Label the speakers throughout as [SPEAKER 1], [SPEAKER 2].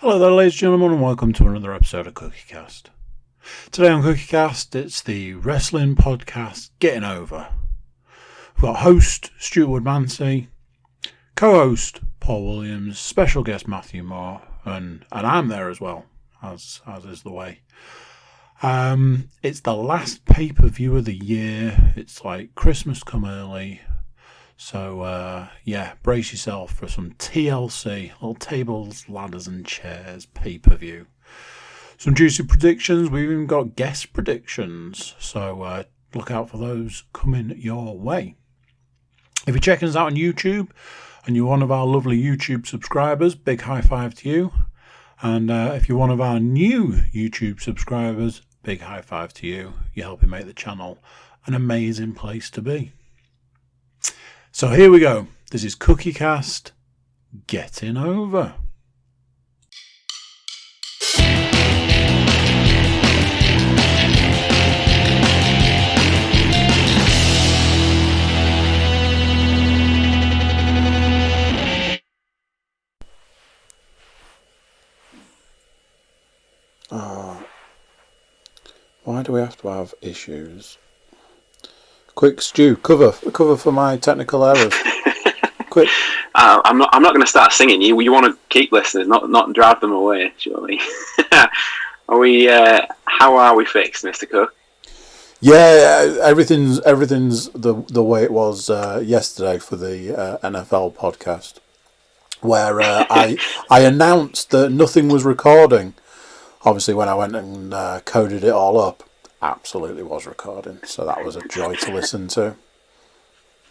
[SPEAKER 1] Hello there, ladies and gentlemen, and welcome to another episode of CookieCast. Today on CookieCast, it's the wrestling podcast Getting Over. We've got host Stuart Woodmansey, co-host Paul Williams, special guest Matthew Moore, and I'm there as well, as is the way. It's the last pay-per-view of the year. It's like Christmas come early. So, brace yourself for some TLC, little tables, ladders and chairs, pay-per-view. Some juicy predictions. We've even got guest predictions. So, look out for those coming your way. If you're checking us out on YouTube and you're one of our lovely YouTube subscribers, big high five to you. And if you're one of our new YouTube subscribers, big high five to you. You're helping make the channel an amazing place to be. So here we go. This is CookieCast Getting Over. Why do we have to have issues? Quick, Stu, cover for my technical errors. Quick.
[SPEAKER 2] I'm not going to start singing. You want to keep listeners, not drive them away. Surely. Are we? How are we fixed, Mr. Cook?
[SPEAKER 1] Yeah, everything's the way it was yesterday for the NFL podcast, where I announced that nothing was recording. Obviously, when I went and coded it all up, absolutely was recording, so that was a joy to listen to.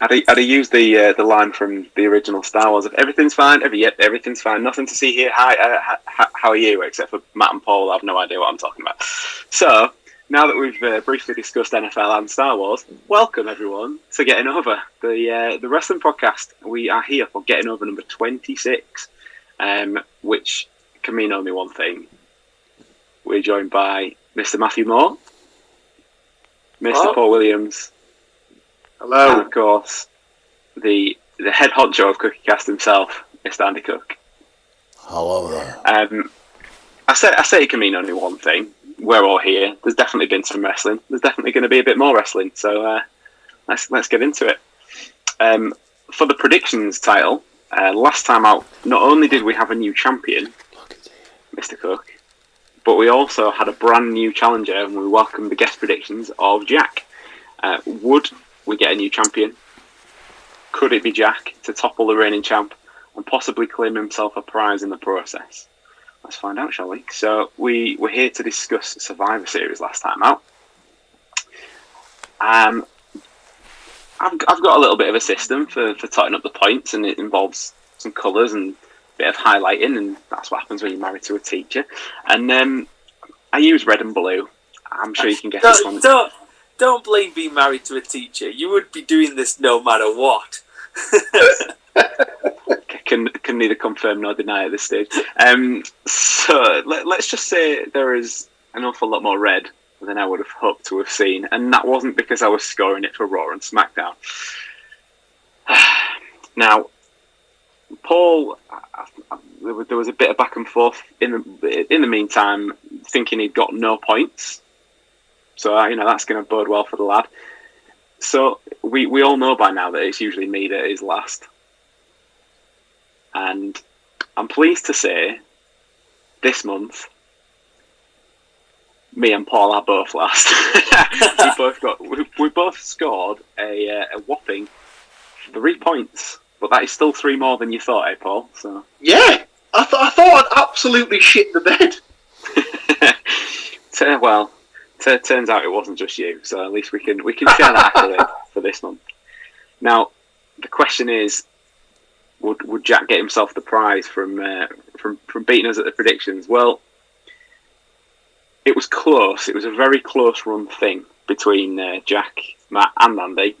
[SPEAKER 2] I'd have used the line from the original Star Wars of everything's fine, everything's fine, nothing to see here. Hi, how are you? Except for Matt and Paul, I have no idea what I'm talking about. So now that we've briefly discussed NFL and Star Wars, welcome everyone to Getting Over, the wrestling podcast. We are here for Getting Over number 26, which can mean only one thing. We're joined by Mr. Matthew Moore, Mr.
[SPEAKER 3] Hello.
[SPEAKER 2] Paul Williams.
[SPEAKER 3] Hello.
[SPEAKER 2] And of course, the head honcho of CookieCast himself, Mr. Andy Cook.
[SPEAKER 1] Hello there.
[SPEAKER 2] I say it can mean only one thing. We're all here. There's definitely been some wrestling. There's definitely going to be a bit more wrestling. So let's get into it. For the predictions title, last time out, not only did we have a new champion, Mr. Cook, but we also had a brand new challenger, and we welcomed the guest predictions of Jack. Would we get a new champion? Could it be Jack to topple the reigning champ and possibly claim himself a prize in the process? Let's find out, shall we? So we were here to discuss Survivor Series last time out. I've got a little bit of a system for totting up the points, and it involves some colours and bit of highlighting, and that's what happens when you're married to a teacher. And I use red and blue. I'm sure you can get this one.
[SPEAKER 3] Don't blame being married to a teacher. You would be doing this no matter what.
[SPEAKER 2] Can neither confirm nor deny at this stage. So let's just say there is an awful lot more red than I would have hoped to have seen, and that wasn't because I was scoring it for Raw and SmackDown. Now, Paul, there was a bit of back and forth in the meantime, thinking he'd got no points. So, that's going to bode well for the lad. So, we all know by now that it's usually me that is last. And I'm pleased to say, this month, me and Paul are both last. we both scored a whopping 3 points. But that is still 3 more than you thought, eh, Paul? So
[SPEAKER 4] yeah, I thought I'd absolutely shit the bed.
[SPEAKER 2] Turns out it wasn't just you. So at least we can share that accolade for this month. Now, the question is, would Jack get himself the prize from beating us at the predictions? Well, it was close. It was a very close run thing between Jack, Matt, and Andy.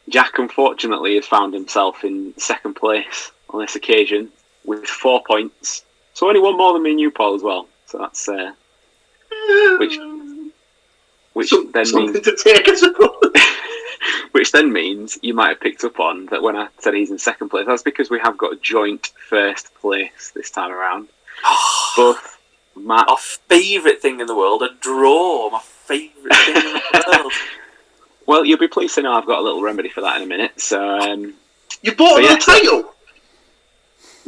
[SPEAKER 2] Jack, unfortunately, has found himself in second place on this occasion with 4 points. So only one more than me and you, Paul, as well. So that's which then
[SPEAKER 4] something
[SPEAKER 2] means
[SPEAKER 4] to take us
[SPEAKER 2] Which then means you might have picked up on that when I said he's in second place, that's because we have got a joint first place this time around. Both Matt...
[SPEAKER 3] My favourite thing in the world, a draw. My favourite thing in the world.
[SPEAKER 2] Well, you'll be pleased to know I've got a little remedy for that in a minute. So,
[SPEAKER 4] you bought another title?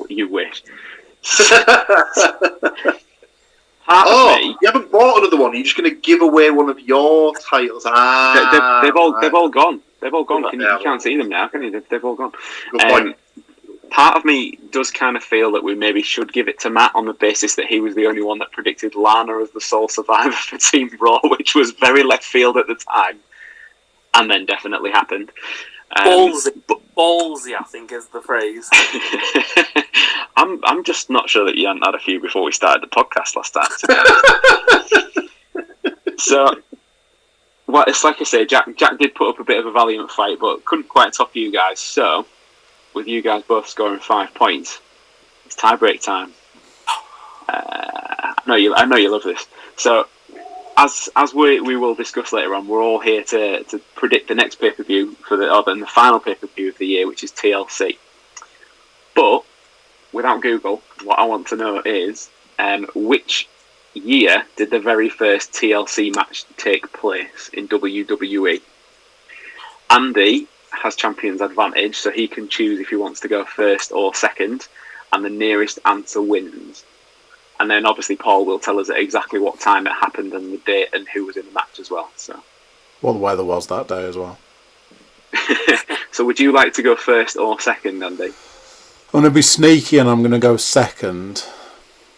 [SPEAKER 2] You wish.
[SPEAKER 4] You haven't bought another one. You're just going to give away one of your titles.
[SPEAKER 2] They've all gone. They've all gone. You can't see them now, can you? They've all gone.
[SPEAKER 4] Good point.
[SPEAKER 2] Part of me does kind of feel that we maybe should give it to Matt on the basis that he was the only one that predicted Lana as the sole survivor for Team Raw, which was very left field at the time, and then definitely happened.
[SPEAKER 3] Ballsy, I think is the phrase.
[SPEAKER 2] I'm just not sure that you hadn't had a few before we started the podcast last time, to be honest. So, well, it's like I say, Jack did put up a bit of a valiant fight, but couldn't quite top you guys. So, with you guys both scoring 5 points, it's tie-break time. I know you love this. So, as we will discuss later on, we're all here to predict the next pay-per-view the final pay-per-view of the year, which is TLC. But without Google, what I want to know is which year did the very first TLC match take place in WWE? Andy has champion's advantage, so he can choose if he wants to go first or second, and the nearest answer wins. And then obviously Paul will tell us at exactly what time it happened and the date and who was in the match as well. So,
[SPEAKER 1] What the weather was that day as well.
[SPEAKER 2] So would you like to go first or second, Andy?
[SPEAKER 1] I'm going to be sneaky and I'm going to go second.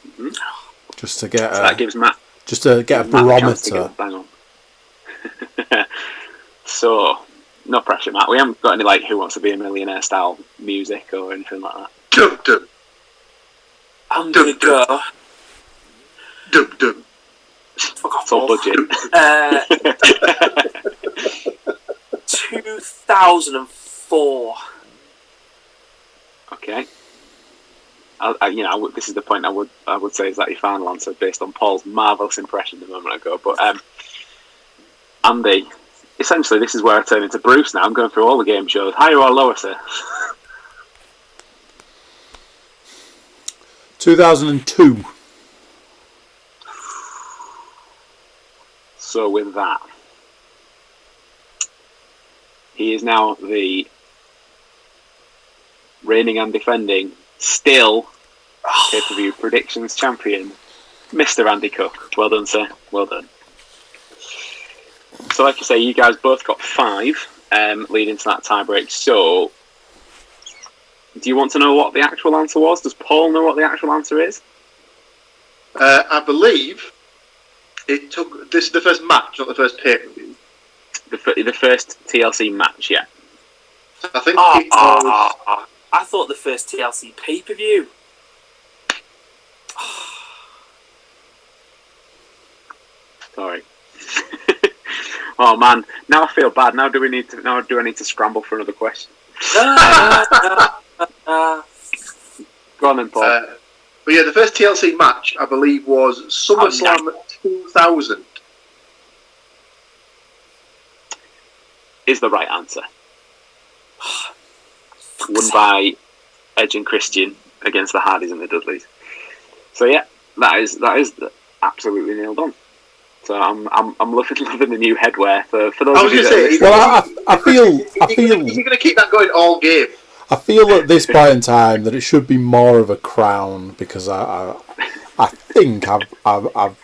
[SPEAKER 2] Mm-hmm.
[SPEAKER 1] Just to get
[SPEAKER 2] that gives Matt...
[SPEAKER 1] Just to get a barometer.
[SPEAKER 2] Bang on. So, no pressure, Matt. We haven't got any like Who Wants to Be a Millionaire style music or anything like that.
[SPEAKER 4] Dum dum.
[SPEAKER 3] I'm going to go...
[SPEAKER 4] Dum dum.
[SPEAKER 3] Fuck off,
[SPEAKER 2] It's all budget.
[SPEAKER 3] 2004.
[SPEAKER 2] Okay. This is the point I would say is that your final answer based on Paul's marvellous impression a moment ago. But Andy, essentially this is where I turn into Bruce now. I'm going through all the game shows. Higher or lower, sir?
[SPEAKER 1] 2002.
[SPEAKER 2] So with that, he is now the reigning and defending, still pay-per-view predictions champion, Mr. Andy Cook. Well done, sir. Well done. So like I say, you guys both got 5 leading to that tiebreak. So, do you want to know what the actual answer was? Does Paul know what the actual answer is?
[SPEAKER 4] I believe it took... This is the first match, not the first pay-per-view.
[SPEAKER 2] The first TLC match, yeah.
[SPEAKER 4] I think it was...
[SPEAKER 3] I thought the first TLC pay-per-view.
[SPEAKER 2] Sorry. Oh man, now I feel bad. Now do I need to scramble for another question? Go on then, Paul.
[SPEAKER 4] But yeah, the first TLC match, I believe, was SummerSlam 2000.
[SPEAKER 2] Is the right answer. Won by Edge and Christian against the Hardys and the Dudleys. So yeah, that is absolutely nailed on. So I'm loving the new headwear for those.
[SPEAKER 4] I was going to say,
[SPEAKER 1] well, I feel
[SPEAKER 4] you're going to keep that going all game.
[SPEAKER 1] I feel at this point in time that it should be more of a crown because I think I've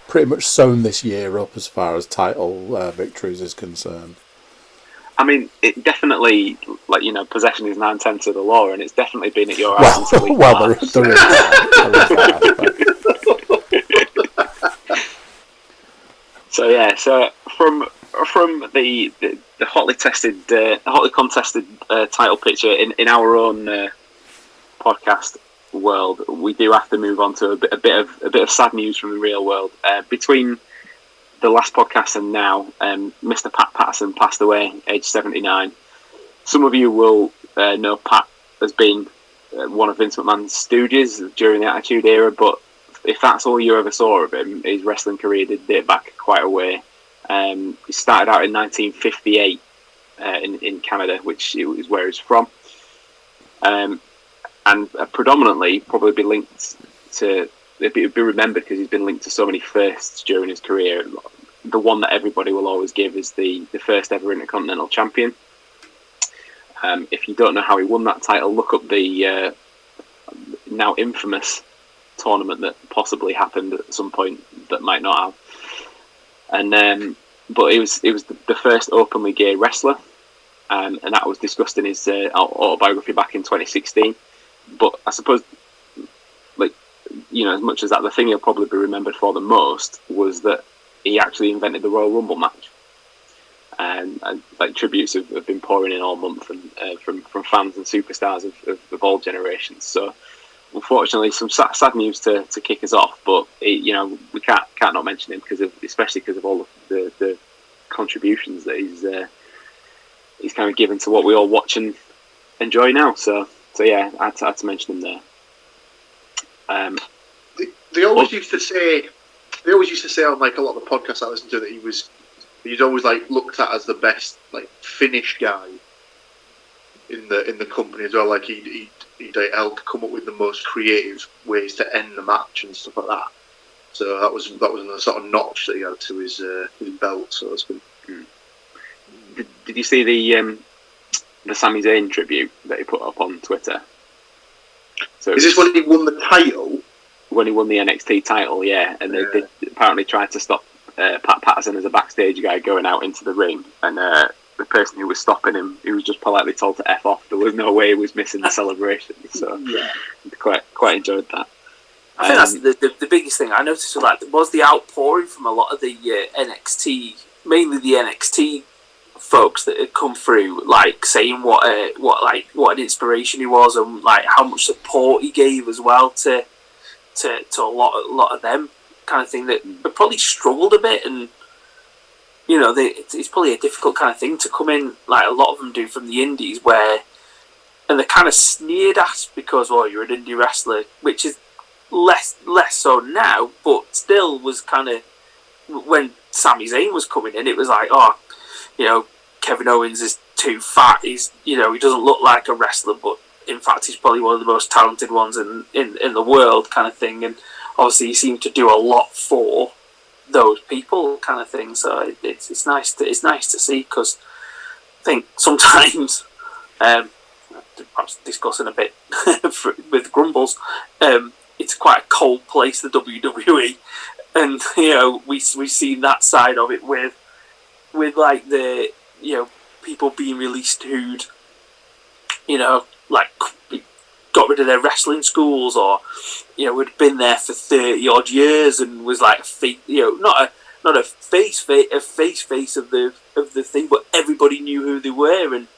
[SPEAKER 1] pretty much sewn this year up as far as title victories is concerned.
[SPEAKER 2] I mean, it definitely, possession is 9/10 of the law, and it's definitely been at your house.
[SPEAKER 1] Well, there is that.
[SPEAKER 2] So yeah, so from the hotly contested title picture in our own podcast world, we do have to move on to a bit of sad news from the real world. Between the last podcast and now, Mr. Pat Patterson passed away, age 79. Some of you will know Pat as being one of Vince McMahon's stooges during the Attitude Era, but if that's all you ever saw of him, his wrestling career did date back quite a way. He started out in 1958 in Canada, which is where he's from, and predominantly probably be linked to. It'd be remembered because he's been linked to so many firsts during his career. The one that everybody will always give is the first ever Intercontinental Champion. If you don't know how he won that title, look up the now infamous tournament that possibly happened at some point that might not have. And but it was the first openly gay wrestler, and that was discussed in his autobiography back in 2016. But I suppose, like, you know, as much as that, the thing he'll probably be remembered for the most was that he actually invented the Royal Rumble match. And like tributes have been pouring in all month, and from fans and superstars of all generations. So unfortunately, some sad news to kick us off. But you know, we can't not mention him especially because of all the contributions that he's kind of given to what we all watch and enjoy now. So yeah, I had to mention him there.
[SPEAKER 4] They always used to say on like a lot of the podcasts I listened to that he's always like looked at as the best like finish guy in the company as well. Like he'd help come up with the most creative ways to end the match and stuff like that. So that was another sort of notch that he had to his belt, so to speak.
[SPEAKER 2] Did you see the Sami Zayn tribute that he put up on Twitter? So
[SPEAKER 4] is this when he won the title?
[SPEAKER 2] When he won the NXT title, yeah, and they apparently tried to stop Pat Patterson as a backstage guy going out into the ring, and the person who was stopping him, he was just politely told to F off. There was no way he was missing the celebration, so yeah, quite enjoyed that.
[SPEAKER 3] I think that's the biggest thing I noticed was the outpouring from a lot of the NXT, mainly the NXT folks that had come through, like saying what an inspiration he was, and like how much support he gave as well to a lot of them, kind of thing that probably struggled a bit, and you know it's probably a difficult kind of thing to come in like a lot of them do from the indies, and they're kind of sneered at because you're an indie wrestler, which is less so now, but still was kind of when Sami Zayn was coming in, it was like, Kevin Owens is too fat, he doesn't look like a wrestler, but in fact he's probably one of the most talented ones in the world, kind of thing. And obviously he seemed to do a lot for those people, kind of thing. So it's nice to see, because I think sometimes perhaps discussing a bit with Grumbles, it's quite a cold place, the WWE, and we've seen that side of it with like the people being released who'd like got rid of their wrestling schools, or had been there for 30 odd years and was like not a face of the thing, but everybody knew who they were, and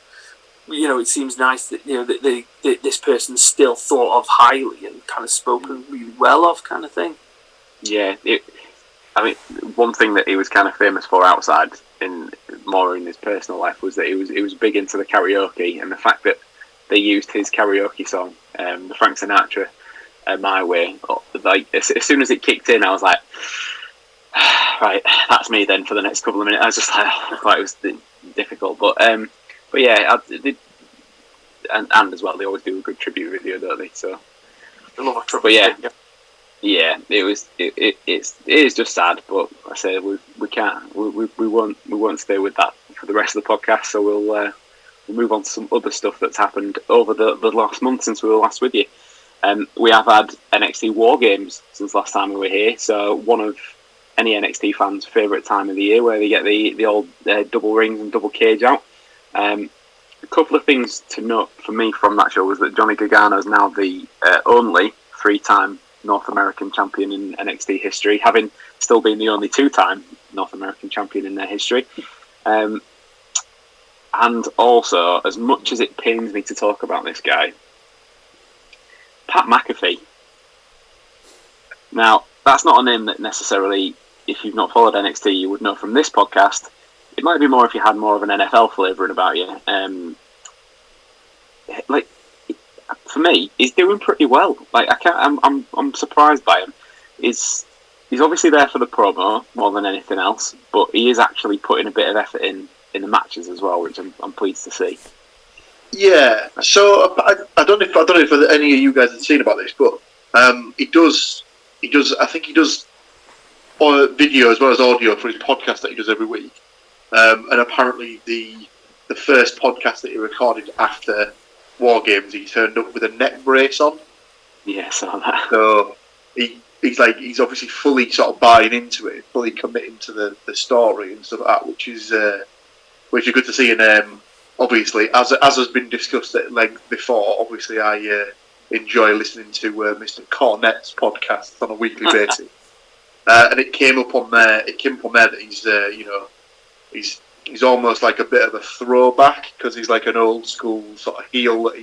[SPEAKER 3] it seems nice that that this person's still thought of highly and kind of spoken really well of, kind of thing.
[SPEAKER 2] Yeah, one thing that he was kind of famous for outside in his personal life was that he was big into the karaoke, and the fact that they used his karaoke song, the Frank Sinatra, My Way. Like as soon as it kicked in, I was like, right, that's me then for the next couple of minutes. I was just like, it was difficult, but yeah, and as well, they always do a good tribute video, don't they? So,
[SPEAKER 3] I love a tribute.
[SPEAKER 2] But yeah, it is just sad, but I say we won't stay with that for the rest of the podcast. So we'll move on to some other stuff that's happened over the last month since we were last with you. We have had NXT War Games since last time we were here, so one of any NXT fans' favourite time of the year, where they get the old double rings and double cage out. A couple of things to note for me from that show was that Johnny Gargano is now the only 3-time North American champion in NXT history, having still been the only 2-time North American champion in their history. And also, as much as it pains me to talk about this guy, Pat McAfee. Now, that's not a name that necessarily, if you've not followed NXT, you would know from this podcast. It might be more if you had more of an NFL flavouring about you. For me, he's doing pretty well. Like I'm surprised by him. He's obviously there for the promo more than anything else, but he is actually putting a bit of effort in in the matches as well, which I'm pleased to see.
[SPEAKER 4] Yeah. So I don't know if any of you guys have seen about this, but he does. I think he does video as well as audio for his podcast that he does every week. And apparently the first podcast that he recorded after War Games, he turned up with a neck brace on.
[SPEAKER 2] Yeah, I saw that.
[SPEAKER 4] So he's obviously fully sort of buying into it, fully committing to the story and stuff like that, which is good to see. And obviously, as has been discussed at length before, obviously I enjoy listening to Mr. Cornett's podcast on a weekly basis, and it came up on there. That he's almost like a bit of a throwback because he's like an old school sort of heel. That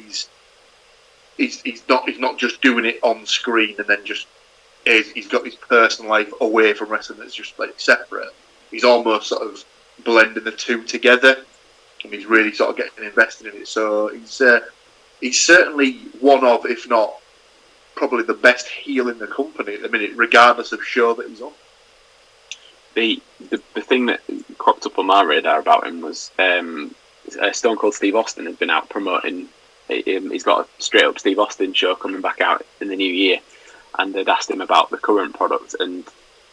[SPEAKER 4] he's not just doing it on screen and then just he's got his personal life away from wrestling that's just like separate. He's almost sort of blending the two together, and he's really sort of getting invested in it. So he's certainly one of, if not probably the best heel in the company at the minute, regardless of show that he's on.
[SPEAKER 2] The thing that cropped up on my radar about him was Stone Cold Steve Austin has been out promoting. He's got a straight up Steve Austin show coming back out in the new year, and they'd asked him about the current product, and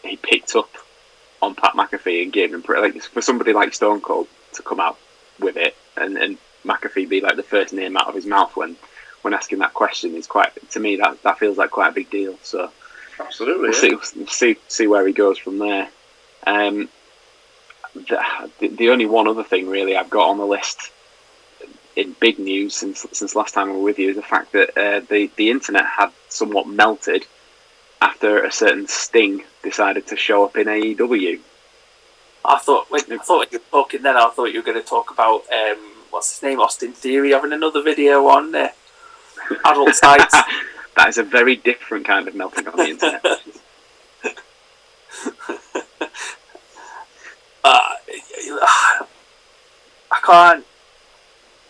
[SPEAKER 2] he picked up on Pat McAfee and gave him for somebody like Stone Cold to come out with it, and McAfee be like the first name out of his mouth when asking that question is quite, to me, that feels like quite a big deal. So
[SPEAKER 4] absolutely,
[SPEAKER 2] we'll see where he goes from there. The only one other thing really I've got on the list in big news since last time we were with you is the fact that the internet had somewhat melted after a certain Sting decided to show up in AEW.
[SPEAKER 3] I thought when you were talking then, I thought you were going to talk about what's his name, Austin Theory, having another video on adult sites.
[SPEAKER 2] That is a very different kind of melting on the internet.
[SPEAKER 3] I can't.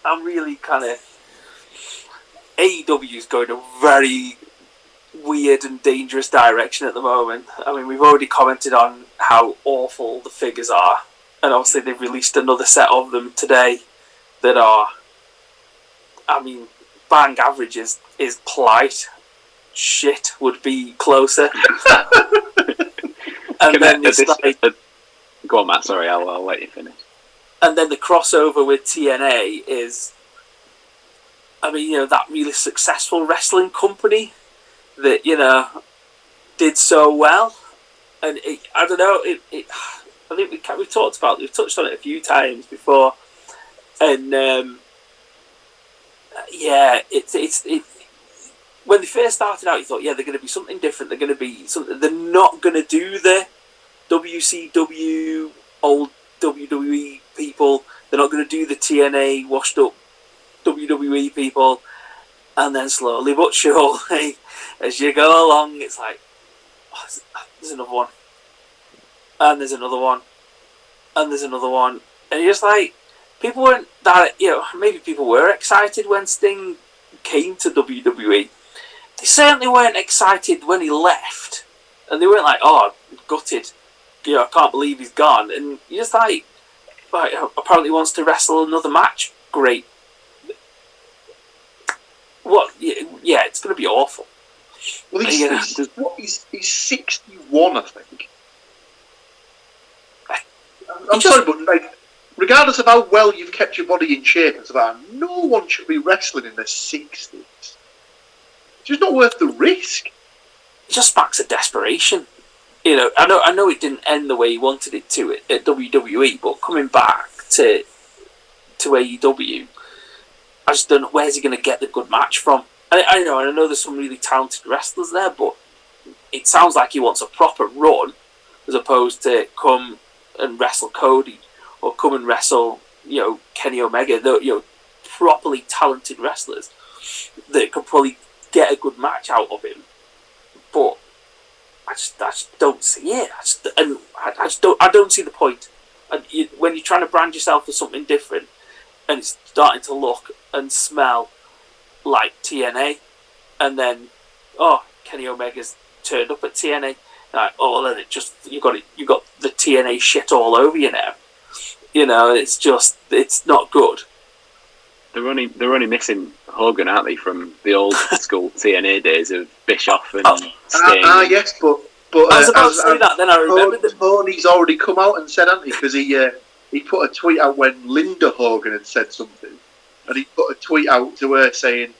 [SPEAKER 3] I'm really kind of. AEW is going a very weird and dangerous direction at the moment. I mean, we've already commented on how awful the figures are, and obviously they've released another set of them today that are. I mean, bang average is polite. Shit would be closer. And then it's
[SPEAKER 2] go on, Matt. Sorry, I'll let you finish.
[SPEAKER 3] And then the crossover with TNA is, I mean, that really successful wrestling company that did so well, and I don't know. I think we've touched on it a few times before, and it's when they first started out, you thought, they're going to be something different. They're going to be something. They're not going to do the WCW old WWE people. They're not going to do the TNA washed up WWE people. And then slowly but surely, as you go along, it's like, there's another one, and there's another one, and there's another one, and you're just like, people weren't that, maybe people were excited when Sting came to WWE. They certainly weren't excited when he left, and they weren't like, oh, gutted, I can't believe he's gone, and you're just like, apparently he wants to wrestle another match, great. What? Yeah, it's going to be awful.
[SPEAKER 4] Well, he's 61, I think. I'm sorry, but regardless of how well you've kept your body in shape and stuff, no one should be wrestling in their 60s. It's just not worth the risk.
[SPEAKER 3] It just sparks a desperation. I know it didn't end the way he wanted it to at WWE, but coming back to AEW, I just don't know where's he going to get the good match from. I know there's some really talented wrestlers there, but it sounds like he wants a proper run as opposed to come and wrestle Cody or come and wrestle, Kenny Omega. They're, properly talented wrestlers that could probably get a good match out of him. But I just don't see it. I don't see the point. And when you're trying to brand yourself as something different, and it's starting to look and smell like TNA, and then Kenny Omega's turned up at TNA, like then it just you got the TNA shit all over you now. You know, it's not good.
[SPEAKER 2] They're only missing Hogan, aren't they, from the old school TNA days of Bischoff and Sting?
[SPEAKER 4] Yes, but
[SPEAKER 3] I was about to say that. Then I remembered that
[SPEAKER 4] Tony's already come out and said, hasn't he? Because he put a tweet out when Linda Hogan had said something, and he put a tweet out to her saying,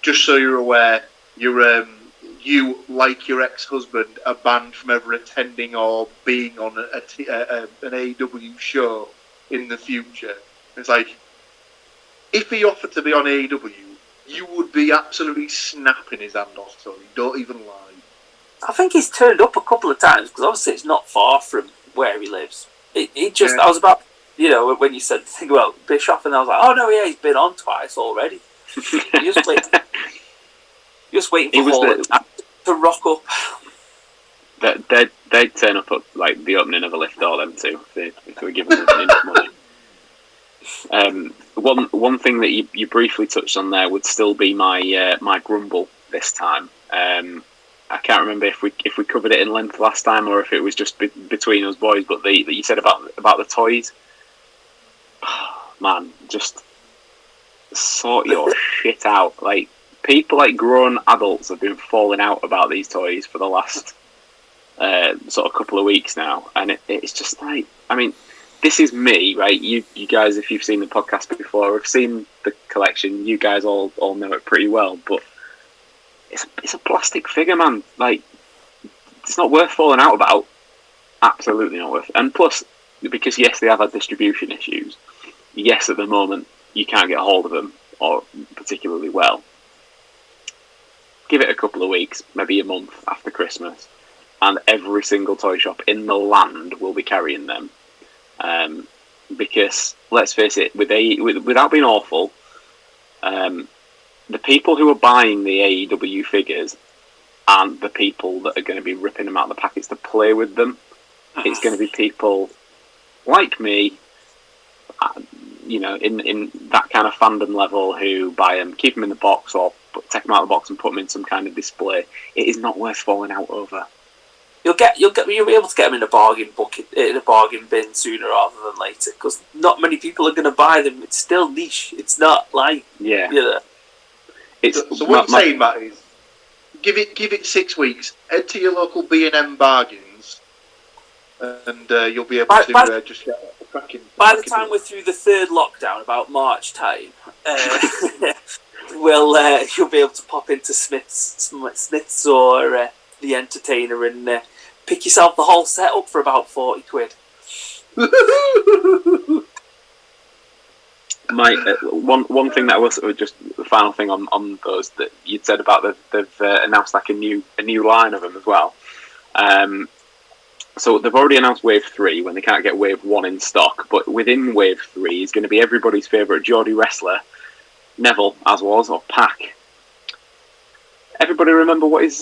[SPEAKER 4] "Just so you're aware, you, like your ex-husband, are banned from ever attending or being on an AEW show in the future." It's like, if he offered to be on AEW, you would be absolutely snapping his hand off, Tony. Don't even lie.
[SPEAKER 3] I think he's turned up a couple of times, because obviously it's not far from where he lives. I was about, when you said the thing about Bischoff, and I was like, oh no, yeah, he's been on twice already. just waiting for Hall to rock up.
[SPEAKER 2] They'd turn up at like the opening of a lift door, them two, if they were given enough money. One thing that you briefly touched on there would still be my grumble this time. I can't remember if we covered it in length last time or if it was just between us boys. But that you said about the toys, man, just sort your shit out. Like, people, like grown adults, have been falling out about these toys for the last sort of couple of weeks now, and it's just like, I mean, this is me, right? You guys, if you've seen the podcast before, have seen the collection. You guys all know it pretty well, but it's a plastic figure, man. Like, it's not worth falling out about. Absolutely not worth. And plus, because yes, they have had distribution issues. Yes, at the moment you can't get a hold of them, or particularly well. Give it a couple of weeks, maybe a month after Christmas, and every single toy shop in the land will be carrying them. Because let's face it, without being awful, the people who are buying the AEW figures aren't the people that are going to be ripping them out of the packets to play with them. It's going to be people like me, in that kind of fandom level, who buy them, keep them in the box, or take them out of the box and put them in some kind of display. It is not worth falling out over.
[SPEAKER 3] You'll be able to get them in a bargain bucket, in a bargain bin sooner rather than later, because not many people are going to buy them. It's still niche. It's not like
[SPEAKER 4] So what I'm saying, Matt, is give it 6 weeks. Head to your local B&M bargains, and you'll be able to just get a cracking.
[SPEAKER 3] By the time we're through the third lockdown, about March time, you'll be able to pop into Smith's or The Entertainer and pick yourself the whole set up for about 40 quid.
[SPEAKER 2] One thing that was just the final thing on those that you'd said about they've announced like a new line of them as well. So they've already announced Wave 3 when they can't get Wave 1 in stock, but within Wave 3 is going to be everybody's favourite Geordie wrestler, Neville, or Pac. Everybody remember what his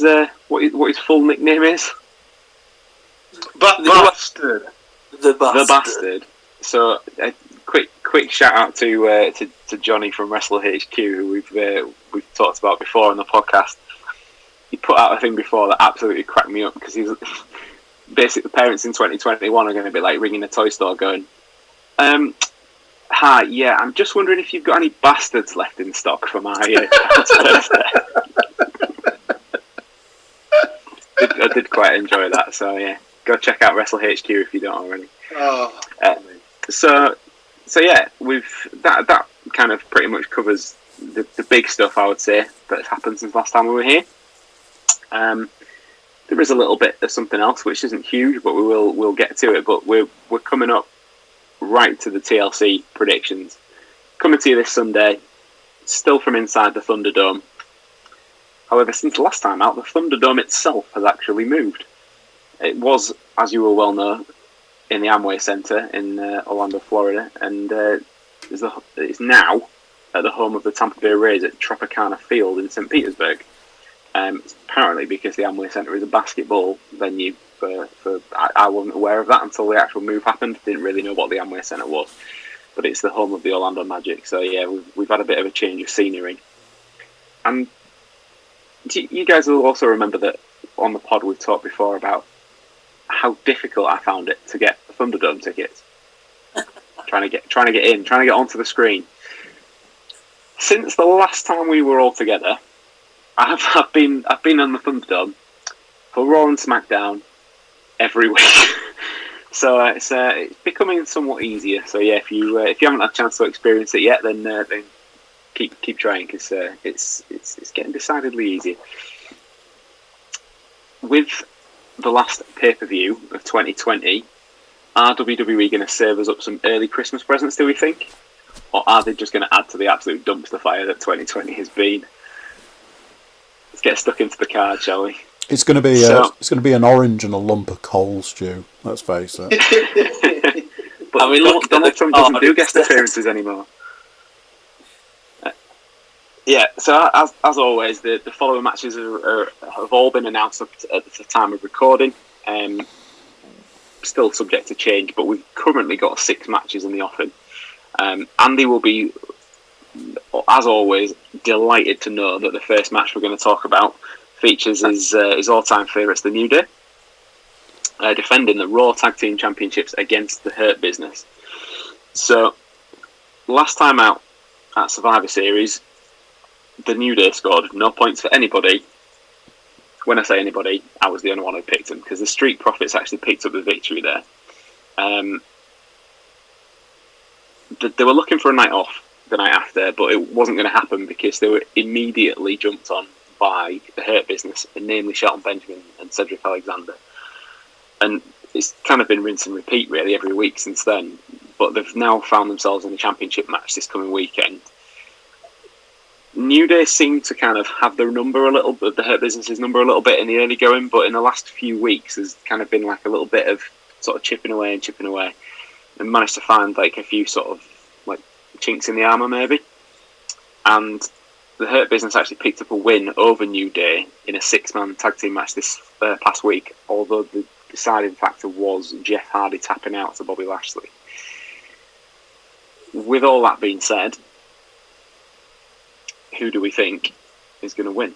[SPEAKER 2] full nickname is?
[SPEAKER 4] Bastard.
[SPEAKER 3] The Bastard.
[SPEAKER 2] So quick shout out to Johnny from Wrestle HQ, who we've talked about before on the podcast. He put out a thing before that absolutely cracked me up, because he's basically, the parents in 2021 are going to be like ringing a toy store going, hi, yeah, I'm just wondering if you've got any bastards left in stock for my child's birthday. I did quite enjoy that, so yeah, go check out Wrestle HQ if you don't already. So yeah, that kind of pretty much covers the big stuff, I would say, that has happened since last time we were here. There is a little bit of something else which isn't huge, but we'll get to it. But we're coming up right to the TLC predictions. Coming to you this Sunday, still from inside the Thunderdome. However, since the last time out, the Thunderdome itself has actually moved. It was, as you will well know, in the Amway Center in Orlando, Florida, and it's now at the home of the Tampa Bay Rays at Tropicana Field in St. Petersburg. It's apparently because the Amway Center is a basketball venue. I wasn't aware of that until the actual move happened. Didn't really know what the Amway Center was, but it's the home of the Orlando Magic. So yeah, we've had a bit of a change of scenery. And you guys will also remember that on the pod we've talked before about how difficult I found it to get Thunderdome tickets. trying to get onto the screen. Since the last time we were all together, I've been on the Thunderdome for Raw and SmackDown every week. So it's becoming somewhat easier. So yeah, if you haven't had a chance to experience it yet, then keep trying, because it's getting decidedly easier. With the last pay-per-view of 2020, are WWE going to serve us up some early Christmas presents, do we think? Or are they just going to add to the absolute dumpster fire that 2020 has been? Let's get stuck into the card, shall we?
[SPEAKER 1] It's going to be an orange and a lump of coal, Stu. Let's face it.
[SPEAKER 2] But I mean, Donald Trump doesn't do guest appearances anymore. Yeah, so as always, the following matches have all been announced at the time of recording. Still subject to change, but we've currently got 6 matches in the offing. Andy will be, as always, delighted to know that the first match we're going to talk about features his all-time favourites, the New Day, defending the Raw Tag Team Championships against the Hurt Business. So, last time out at Survivor Series, the New Day scored no points for anybody. When I say anybody, I was the only one who picked them, because the Street Profits actually picked up the victory there. They were looking for a night off the night after, but it wasn't going to happen because they were immediately jumped on by the Hurt Business, and namely Shelton Benjamin and Cedric Alexander. And it's kind of been rinse and repeat really every week since then, but they've now found themselves in a championship match this coming weekend. New Day seem to kind of have their number a little bit, the Hurt Business's number a little bit in the early going, but in the last few weeks there's kind of been like a little bit of sort of chipping away, and managed to find like a few sort of like chinks in the armour maybe. And the Hurt Business actually picked up a win over New Day in a 6-man tag team match this past week, although the deciding factor was Jeff Hardy tapping out to Bobby Lashley. With all that being said, who do we think is going to win?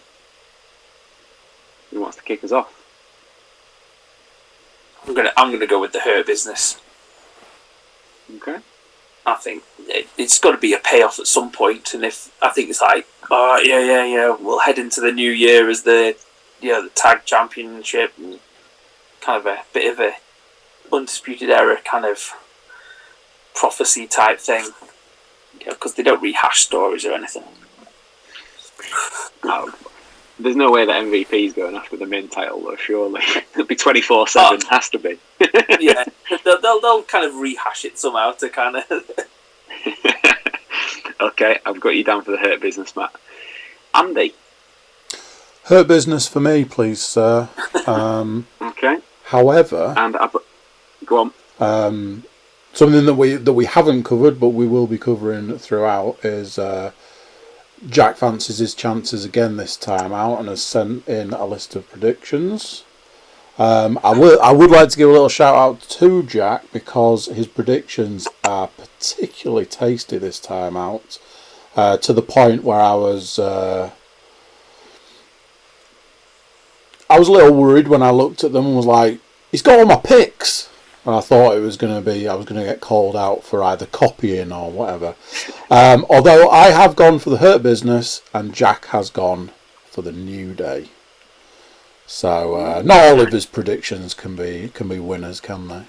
[SPEAKER 2] Who wants to kick us off?
[SPEAKER 3] I'm gonna go with the Hurt Business.
[SPEAKER 2] Okay.
[SPEAKER 3] I think it's got to be a payoff at some point, and if I think it's like, oh yeah, we'll head into the new year as the tag championship, and kind of a bit of a undisputed era kind of prophecy type thing, because they don't rehash stories or anything.
[SPEAKER 2] Oh, there's no way that MVP is going after the main title, though. Surely it'll be 24/7. Has to be.
[SPEAKER 3] Yeah, they'll kind of rehash it somehow to kind of.
[SPEAKER 2] Okay, I've got you down for the Hurt Business, Matt. Andy.
[SPEAKER 1] Hurt Business for me, please, sir.
[SPEAKER 2] Okay.
[SPEAKER 1] However,
[SPEAKER 2] and go on.
[SPEAKER 1] Something that we haven't covered, but we will be covering throughout, is Jack fancies his chances again this time out and has sent in a list of predictions. I would like to give a little shout out to Jack, because his predictions are particularly tasty this time out, to the point where I was a little worried when I looked at them and was like, he's got all my picks. And I thought I was going to get called out for either copying or whatever. Although I have gone for the Hurt Business and Jack has gone for the New Day. So not all of his predictions can be winners, can they?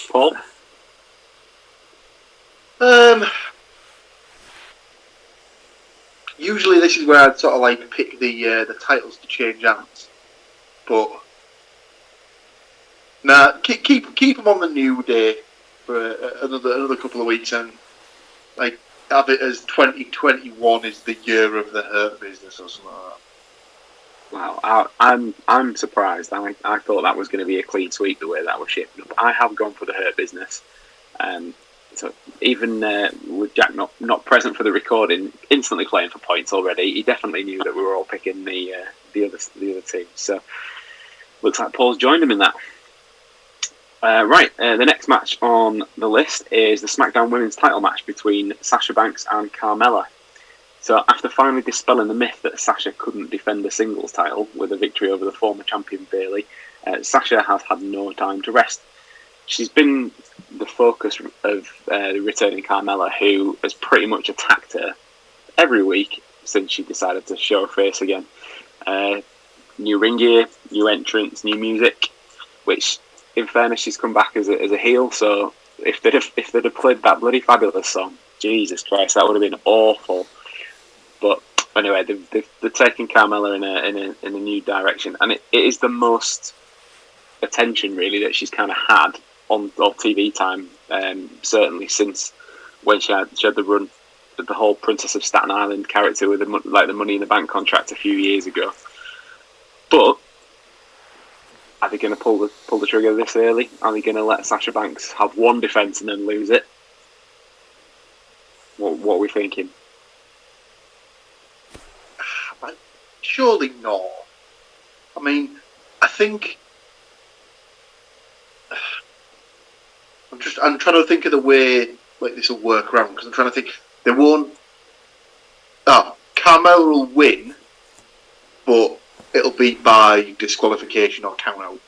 [SPEAKER 2] Paul?
[SPEAKER 4] Usually this is where I'd sort of like pick the titles to change hands, but nah, keep them on the New Day for another couple of weeks, and like have it as 2021 is the year of the Hurt Business or something like that.
[SPEAKER 2] Wow, I'm surprised. I thought that was going to be a clean sweep the way that was shaping up. I have gone for the Hurt Business. So even with Jack not present for the recording, instantly playing for points already, he definitely knew that we were all picking the other team. So looks like Paul's joined him in that. The next match on the list is the SmackDown Women's title match between Sasha Banks and Carmella. So after finally dispelling the myth that Sasha couldn't defend the singles title with a victory over the former champion Bayley, Sasha has had no time to rest. she's been the focus of the returning Carmella, who has pretty much attacked her every week since she decided to show her face again. New ring gear, new entrance, new music, which, in fairness, she's come back as a heel. So if they'd have played that bloody Fabulous song, Jesus Christ, that would have been awful. But anyway, they're taking Carmella in a new direction, and it is the most attention really that she's kind of had on TV time, certainly since when she had the run, the whole Princess of Staten Island character with the Money in the Bank contract a few years ago. But are they going to pull the trigger this early? Are they going to let Sasha Banks have one defence and then lose it? What are we thinking?
[SPEAKER 4] Surely not. I mean, I think I'm trying to think of the way like this will work around, because I'm trying to think they won't. Carmella will win, but it'll be by disqualification or count out.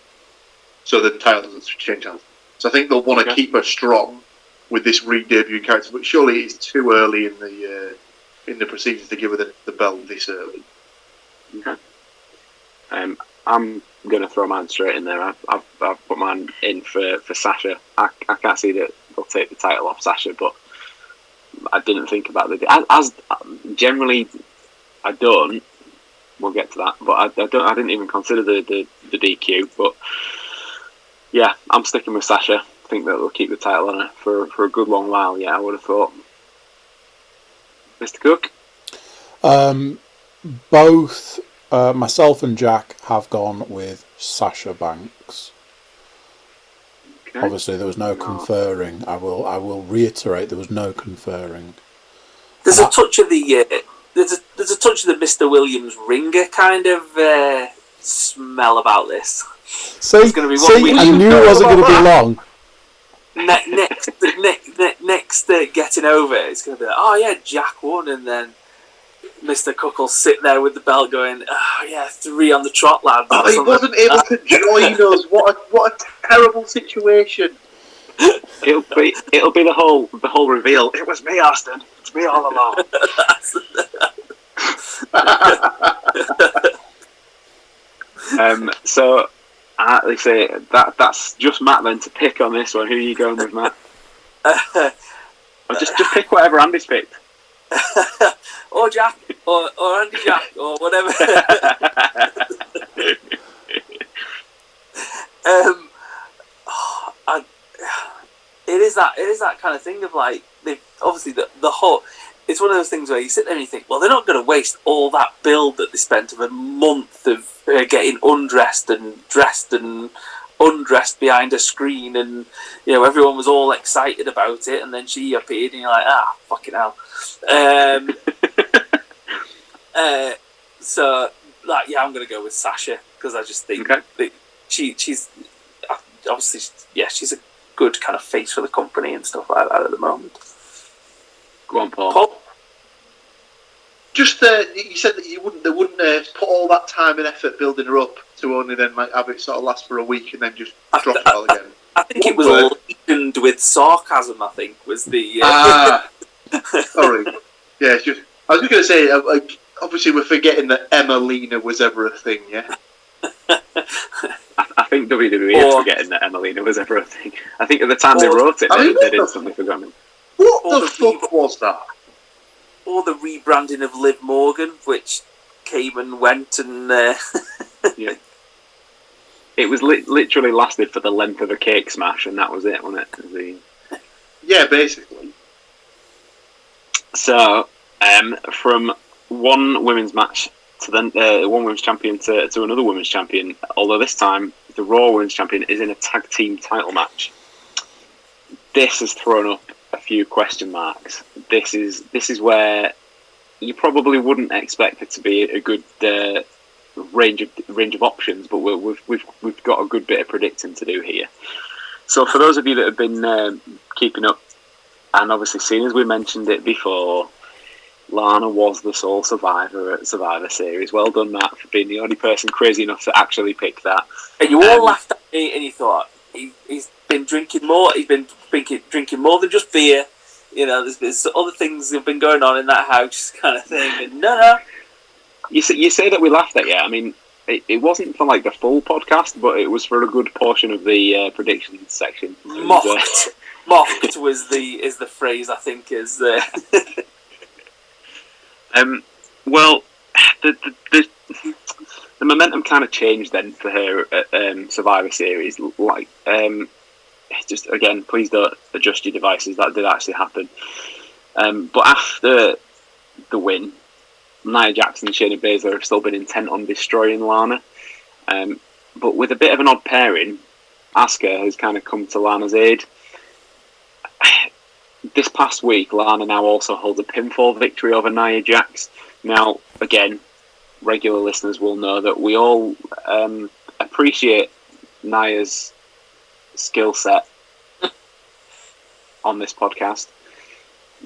[SPEAKER 4] So the title doesn't change hands. So I think they'll want to keep her strong with this re-debuting character, but surely it's too early in the proceedings to give her the belt this early.
[SPEAKER 2] Okay. I'm going to throw mine straight in there. I've put mine in for Sasha. I can't see that they'll take the title off Sasha, but I didn't think about as generally I don't. We'll get to that, but I didn't even consider the DQ. But yeah, I'm sticking with Sasha. I think that they'll keep the title on her for a good long while. Yeah, I would have thought. Mr. Cook?
[SPEAKER 1] Both myself and Jack have gone with Sasha Banks.
[SPEAKER 2] Okay.
[SPEAKER 1] Obviously, there was no conferring. I will reiterate, there was no conferring.
[SPEAKER 3] There's a touch of the there's a touch of the Mr. Williams ringer kind of smell about this.
[SPEAKER 1] See, I knew it wasn't going to be long.
[SPEAKER 3] Next getting over, it's going to be like, oh yeah, Jack won, and then Mr. Cook will sit there with the belt going, oh yeah, 3 on the trot, lad.
[SPEAKER 4] Oh, he wasn't able to join us. What a terrible situation.
[SPEAKER 2] It'll be the whole reveal. It was me, Austin. It's me all along. So they say that's just Matt then to pick on this one. Who are you going with, Matt? Or just pick whatever Andy's picked.
[SPEAKER 3] Or Jack, or Andy Jack, or whatever. It is that kind of thing of like, obviously the whole. It's one of those things where you sit there and you think, well, they're not going to waste all that build that they spent of a month of getting undressed and dressed and undressed behind a screen, and everyone was all excited about it, and then she appeared, and you're like, fucking hell. So, like, yeah, I'm going to go with Sasha, because I just think that she's obviously, she's a good kind of face for the company and stuff like that at the moment.
[SPEAKER 2] Go on, Paul.
[SPEAKER 4] Just you said that they wouldn't put all that time and effort building her up to only then have it sort of last for a week and then just drop it all again.
[SPEAKER 3] I think it was laden with sarcasm. I think was the.
[SPEAKER 4] Sorry. Yeah, it's just. I was just going to say. Obviously, we're forgetting that Emelina was ever a thing. Yeah.
[SPEAKER 2] I think WWE is forgetting that Emelina was ever a thing. I think at the time they wrote it, they'd instantly forgotten it.
[SPEAKER 4] What the fuck was that?
[SPEAKER 3] Or the rebranding of Liv Morgan, which came and went, and
[SPEAKER 2] yeah, it was literally lasted for the length of a cake smash, and that was it, wasn't it?
[SPEAKER 4] Yeah, basically.
[SPEAKER 2] So, from one women's match to then one women's champion to another women's champion, although this time the Raw Women's Champion is in a tag team title match. This has thrown up a few question marks. This is where you probably wouldn't expect it to be a good range of options, but we've got a good bit of predicting to do here. So for those of you that have been keeping up, and obviously seeing as we mentioned it before, Lana was the sole survivor at Survivor Series. Well done, Matt, for being the only person crazy enough to actually pick that.
[SPEAKER 3] And you all laughed at me and you thought, he's been drinking more. He's been drinking more than just beer. You know, there's other things that have been going on in that house, kind of thing. And no.
[SPEAKER 2] You say that we laughed at you. I mean, it wasn't for like the full podcast, but it was for a good portion of the predictions section.
[SPEAKER 3] Mocked is the phrase I think is.
[SPEAKER 2] Well, the momentum kind of changed then for her at Survivor Series. Like, just again, please don't adjust your devices. That did actually happen. But after the win, Nia Jax and Shayna Baszler have still been intent on destroying Lana. But with a bit of an odd pairing, Asuka has kind of come to Lana's aid. This past week, Lana now also holds a pinfall victory over Nia Jax. Now, again, regular listeners will know that we all appreciate Nia's skill set on this podcast,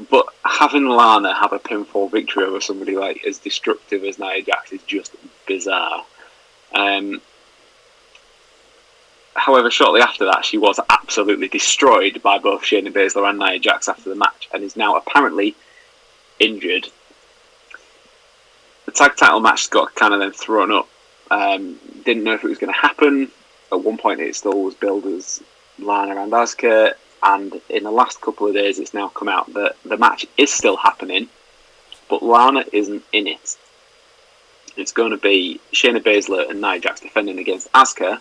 [SPEAKER 2] but having Lana have a pinfall victory over somebody like as destructive as Nia Jax is just bizarre. However, shortly after that, she was absolutely destroyed by both Shayna Baszler and Nia Jax after the match, and is now apparently injured. The tag title match got kind of then thrown up. Didn't know if it was going to happen. At one point, it still was billed as Lana and Asuka, and in the last couple of days, it's now come out that the match is still happening, but Lana isn't in it. It's going to be Shayna Baszler and Nia Jax defending against Asuka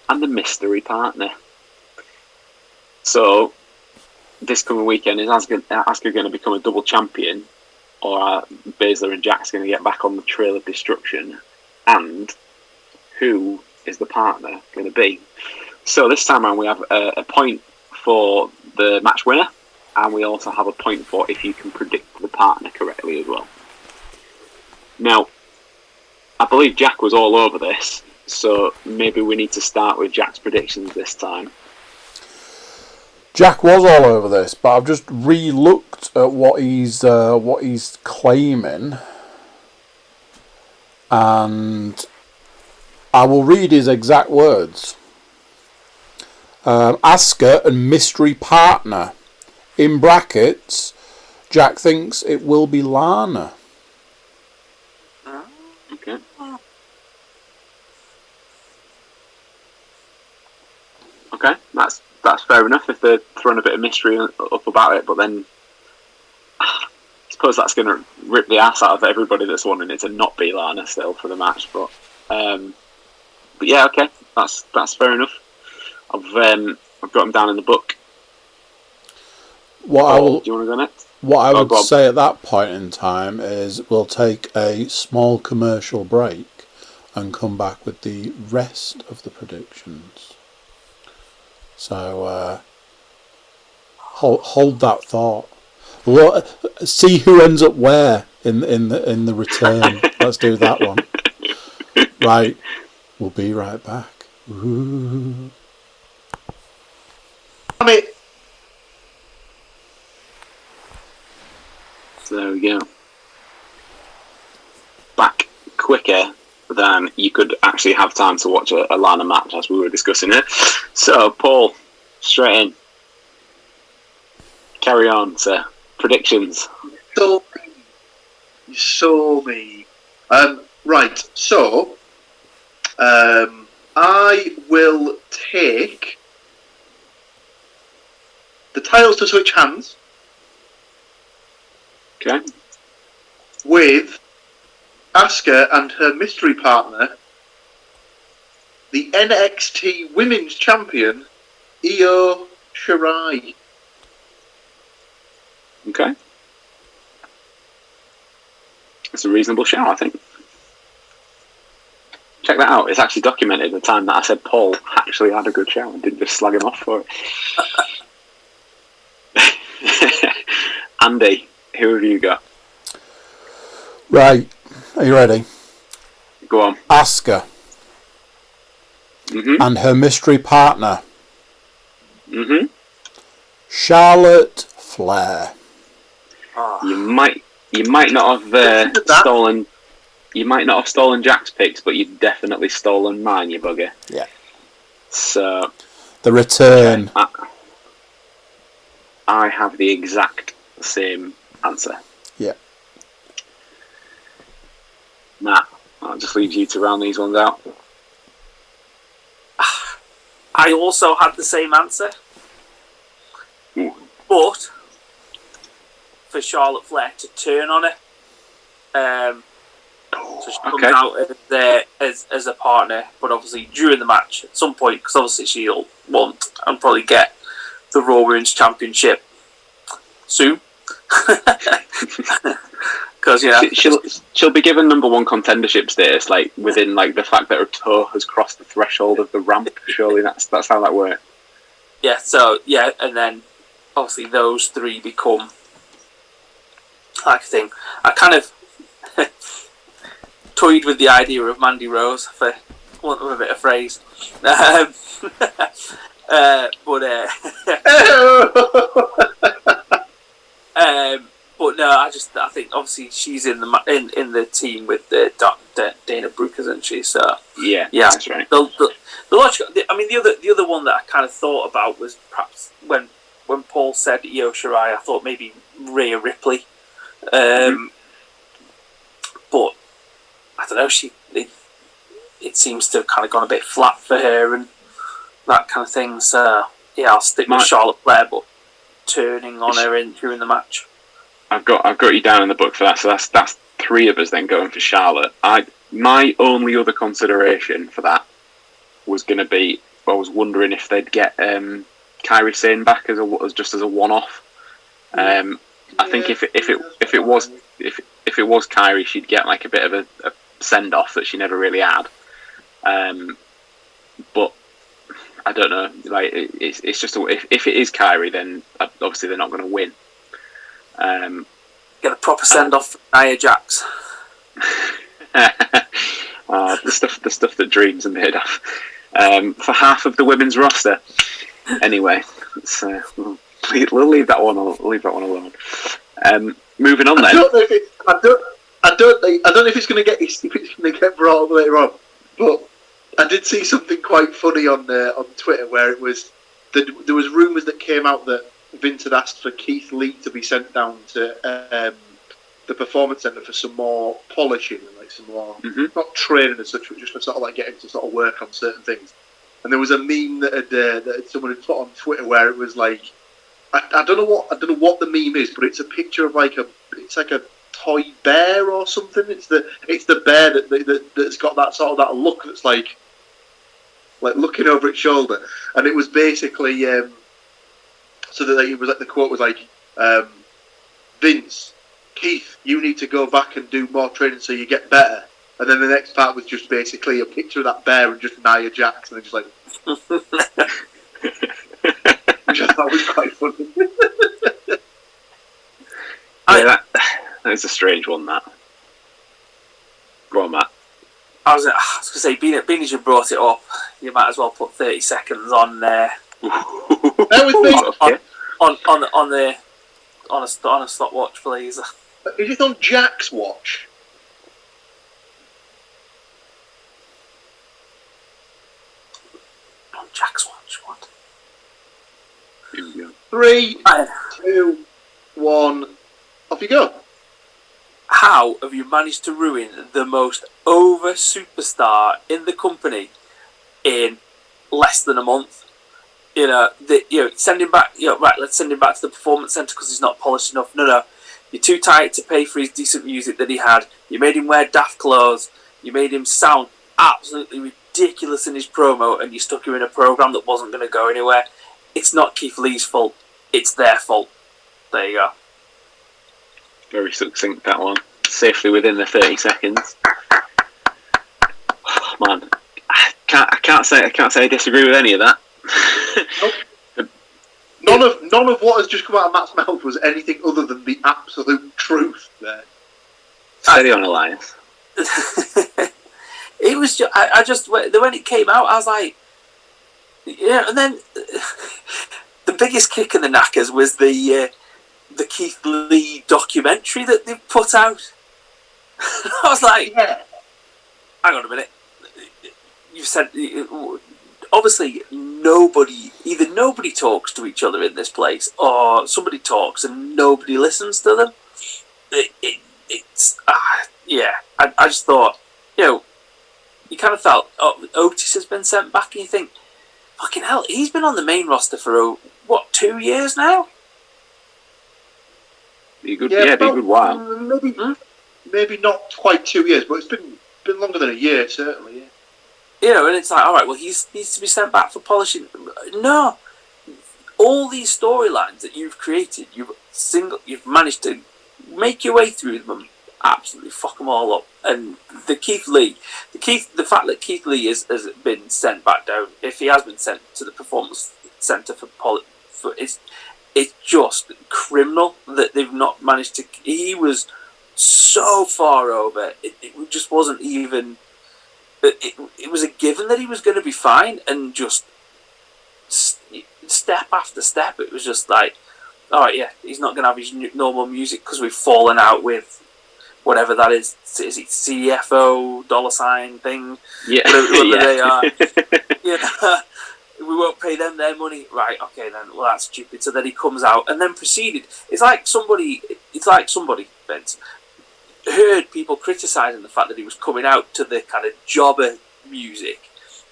[SPEAKER 2] and the mystery partner. So, this coming weekend, is Asuka going to become a double champion, or are Baszler and Jax going to get back on the trail of destruction? And who is the partner going to be? So this time around we have a point for the match winner, and we also have a point for if you can predict the partner correctly as well. Now, I believe Jack was all over this, so maybe we need to start with Jack's predictions this time.
[SPEAKER 1] Jack was all over this, but I've just re-looked at what he's claiming, and I will read his exact words. Asuka and mystery partner. In brackets, Jack thinks it will be Lana.
[SPEAKER 2] Okay. Okay, that's fair enough if they're throwing a bit of mystery up about it, but then I suppose that's going to rip the ass out of everybody that's wanting it to not be Lana still for the match. But yeah, okay, that's fair enough. I've got him down in the book. Do you want to go next?
[SPEAKER 1] What I would say at that point in time is we'll take a small commercial break and come back with the rest of the predictions. So hold that thought. See who ends up where in the return. Let's do that one. Right, we'll be right back. Ooh.
[SPEAKER 2] So there we go. Back quicker than you could actually have time to watch a Lana match, as we were discussing it. So, Paul, straight in. Carry on, sir. Predictions.
[SPEAKER 4] So me. Right, so I will take the titles to switch hands.
[SPEAKER 2] Okay.
[SPEAKER 4] With Asuka and her mystery partner, the NXT Women's Champion, Io Shirai.
[SPEAKER 2] Okay. It's a reasonable shout, I think. Check that out. It's actually documented the time that I said Paul actually had a good shout and didn't just slag him off for it. Andy, who have you got?
[SPEAKER 1] Right. Are you ready?
[SPEAKER 2] Go on.
[SPEAKER 1] Asuka.
[SPEAKER 2] Mm-hmm.
[SPEAKER 1] And her mystery partner.
[SPEAKER 2] Mm-hmm.
[SPEAKER 1] Charlotte Flair.
[SPEAKER 2] You might not have stolen. You might not have stolen Jack's picks, but you've definitely stolen mine, you bugger.
[SPEAKER 1] Yeah.
[SPEAKER 2] So
[SPEAKER 1] The return.
[SPEAKER 2] I have the exact same answer.
[SPEAKER 1] Yeah.
[SPEAKER 2] Matt, I'll just leave you to round these ones out.
[SPEAKER 3] I also had the same answer. But for Charlotte Flair to turn on her, so she comes out as a partner, but obviously during the match at some point, because obviously she'll want and probably get the Raw Women's Championship soon. Because
[SPEAKER 2] she'll be given number one contendership status, like within like the fact that her toe has crossed the threshold of the ramp. Surely that's how that works.
[SPEAKER 3] Yeah. So yeah, and then obviously those three become like a thing. I kind of toyed with the idea of Mandy Rose, for want of a better phrase. But no, I think obviously she's in the team with Dana Brooke, isn't she? So
[SPEAKER 2] yeah, that's right.
[SPEAKER 3] The logical, the other one that I kind of thought about was perhaps when Paul said Io Shirai, I thought maybe Rhea Ripley, but I don't know. It seems to have kind of gone a bit flat for her and that kind of thing. So yeah, I'll stick with Charlotte Flair, but turning on her during the match.
[SPEAKER 2] I've got you down in the book for that. So that's three of us then going for Charlotte. My only other consideration for that was going to be, I was wondering if they'd get Kairi Sane back as a one-off. I think if it was Kairi, she'd get like a bit of a send-off that she never really had. But I don't know. Like it's just if it is Kairi, then obviously they're not going to win.
[SPEAKER 3] Get a proper send-off from Nia Jax.
[SPEAKER 2] The stuff that dreams are made of. For half of the women's roster. Anyway, we'll leave that one. Leave that one alone. Moving on then.
[SPEAKER 4] I don't know if it's going to get brought up later on, but I did see something quite funny on Twitter where it was there was rumours that came out that Vince had asked for Keith Lee to be sent down to the Performance Centre for some more polishing and like some more not training as such, but just for sort of like getting to sort of work on certain things. And there was a meme that someone had put on Twitter where it was like I don't know what the meme is, but it's a picture of like a toy bear or something. It's the bear that's got that sort of that look that's like looking over its shoulder, and it was basically so that it was like the quote was like Vince, Keith, you need to go back and do more training so you get better. And then the next part was just basically a picture of that bear and just Nia Jax, and just like which I thought was quite funny.
[SPEAKER 2] That is a strange one, that. Go on, Matt.
[SPEAKER 3] I was going to say, being as you brought it up, you might as well put 30 seconds on there.
[SPEAKER 4] That was me.
[SPEAKER 3] On a stopwatch, please.
[SPEAKER 4] Is it on Jack's watch?
[SPEAKER 3] On Jack's watch, what?
[SPEAKER 2] Here we go.
[SPEAKER 4] 3, 2, 1, off you go.
[SPEAKER 3] How have you managed to ruin the most over superstar in the company in less than a month? Send him back. Right, let's send him back to the Performance Centre because he's not polished enough. No, you're too tight to pay for his decent music that he had. You made him wear daft clothes. You made him sound absolutely ridiculous in his promo, and you stuck him in a program that wasn't going to go anywhere. It's not Keith Lee's fault. It's their fault. There you go.
[SPEAKER 2] Very succinct, that one. Safely within the 30 seconds. Oh, man, I can't say I disagree with any of that.
[SPEAKER 4] None of what has just come out of Matt's mouth was anything other than the absolute truth there.
[SPEAKER 2] Steady on, Elias.
[SPEAKER 3] It was just when it came out, I was like, yeah. And then the biggest kick in the knackers was the Keith Lee documentary that they put out. I was like, hang on a minute. You said obviously either nobody talks to each other in this place, or somebody talks and nobody listens to them. I just thought, you kind of felt Otis has been sent back, and you think, fucking hell, he's been on the main roster for 2 years now.
[SPEAKER 2] Be a good while.
[SPEAKER 4] Maybe not quite 2 years, but it's been longer than a year, certainly. Yeah.
[SPEAKER 3] And it's like, all right, well, he needs to be sent back for polishing. No, all these storylines that you've created, you've managed to make your way through them, absolutely fuck them all up. And the fact that Keith Lee has been sent back down, if he has been sent to the performance centre it's just criminal that they've not managed to. He was so far over, it just wasn't even. It was a given that he was going to be fine, and just step after step, it was just like, all right, yeah, he's not going to have his normal music because we've fallen out with whatever that is. Is it CFO $ thing?
[SPEAKER 2] Yeah,
[SPEAKER 3] whatever they are. We won't pay them their money, right? Okay, then. Well, that's stupid. So then he comes out and then proceeded. It's like somebody, Vince, heard people criticising the fact that he was coming out to the kind of jobber music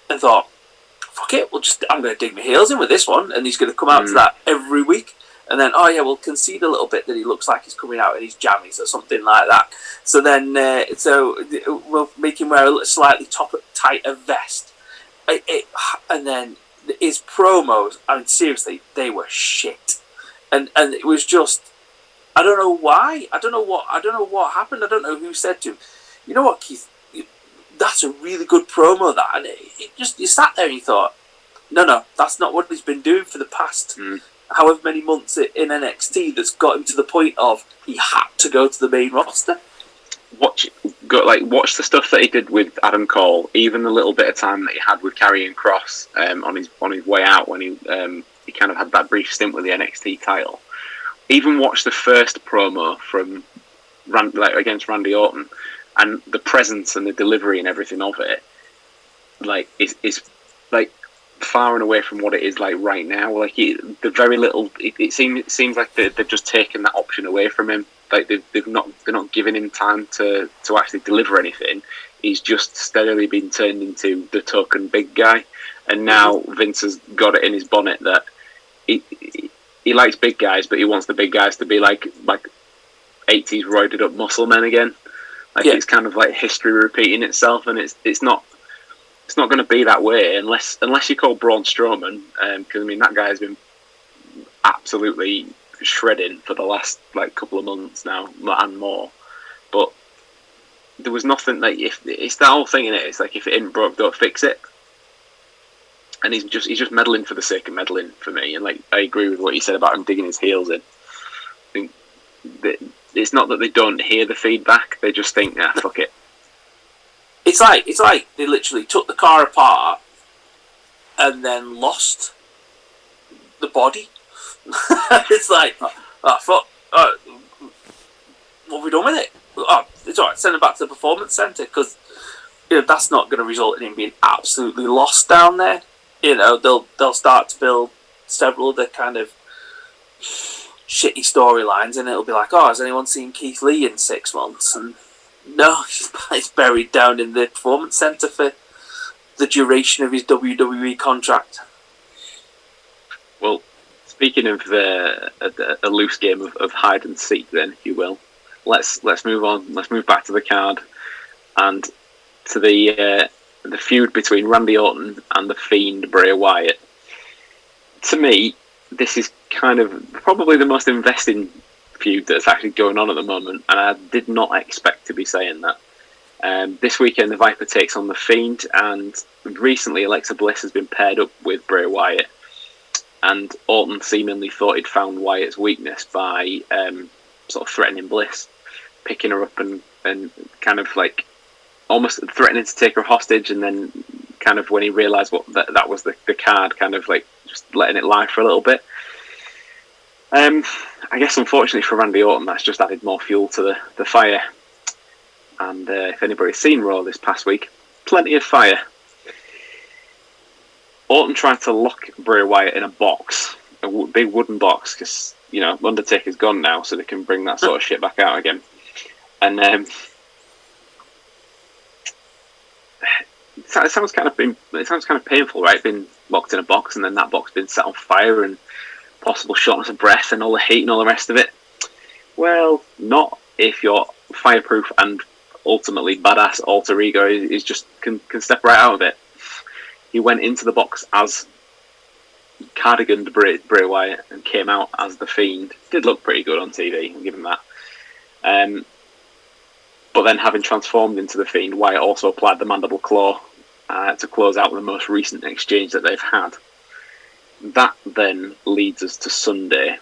[SPEAKER 3] and thought, fuck it, I'm going to dig my heels in with this one, and he's going to come out to that every week. And then, we'll concede a little bit that he looks like he's coming out in his jammies or something like that. So then, we'll make him wear a slightly tighter vest. And then his promos, I mean, seriously, they were shit. And it was just, I don't know why. I don't know what happened. I don't know who said to him, you know what, Keith, that's a really good promo, that. And it just, you sat there and you thought, no, that's not what he's been doing for the past however many months in NXT that's got him to the point of he had to go to the main roster.
[SPEAKER 2] Watch the stuff that he did with Adam Cole, even the little bit of time that he had with Karrion Kross on his way out when he kind of had that brief stint with the NXT title. Even watch the first promo from against Randy Orton, and the presence and the delivery and everything of it, is far and away from what it is like right now. The very little, it seems like they've just taken that option away from him. Like they're not giving him time to actually deliver anything. He's just steadily been turned into the token big guy, and now Vince has got it in his bonnet that he likes big guys, but he wants the big guys to be like 80s roided up muscle men again. It's kind of like history repeating itself, and it's not going to be that way unless you call Braun Strowman, because I mean that guy has been absolutely shredding for the last couple of months now and more. But there was nothing if it's that whole thing in it. It's like, if it ain't broke, don't fix it. And he's just meddling for the sake of meddling for me. And I agree with what you said about him digging his heels in. I think it's not that they don't hear the feedback; they just think, fuck it.
[SPEAKER 3] It's like they literally took the car apart and then lost the body. It's like, fuck, what have we done with it? It's alright, send him back to the performance centre, because that's not going to result in him being absolutely lost down there. They'll start to build several of the kind of shitty storylines, and it'll be like, has anyone seen Keith Lee in 6 months? And no, he's buried down in the performance centre for the duration of his WWE contract.
[SPEAKER 2] Well, speaking of a loose game of hide and seek, then, if you will, let's move on. Let's move back to the card and to the feud between Randy Orton and the Fiend Bray Wyatt. To me, this is kind of probably the most investing feud that's actually going on at the moment, and I did not expect to be saying that. This weekend, the Viper takes on the Fiend, and recently Alexa Bliss has been paired up with Bray Wyatt. And Orton seemingly thought he'd found Wyatt's weakness by sort of threatening Bliss, picking her up and kind of almost threatening to take her hostage, and then kind of when he realised what that was the card, kind of just letting it lie for a little bit. I guess unfortunately for Randy Orton, that's just added more fuel to the fire. And if anybody's seen Raw this past week, plenty of fire. Orton tried to lock Bray Wyatt in a box, big wooden box, because Undertaker's gone now, so they can bring that sort of shit back out again. And it sounds kind of painful, right? Being locked in a box and then that box being set on fire and possible shortness of breath and all the heat and all the rest of it. Well, not if you're fireproof and ultimately badass alter ego is just can step right out of it. He went into the box as cardiganed Bray Wyatt and came out as the Fiend. Did look pretty good on TV, I'll give him that. But then, having transformed into the Fiend, Wyatt also applied the mandible claw to close out the most recent exchange that they've had. That then leads us to Sunday.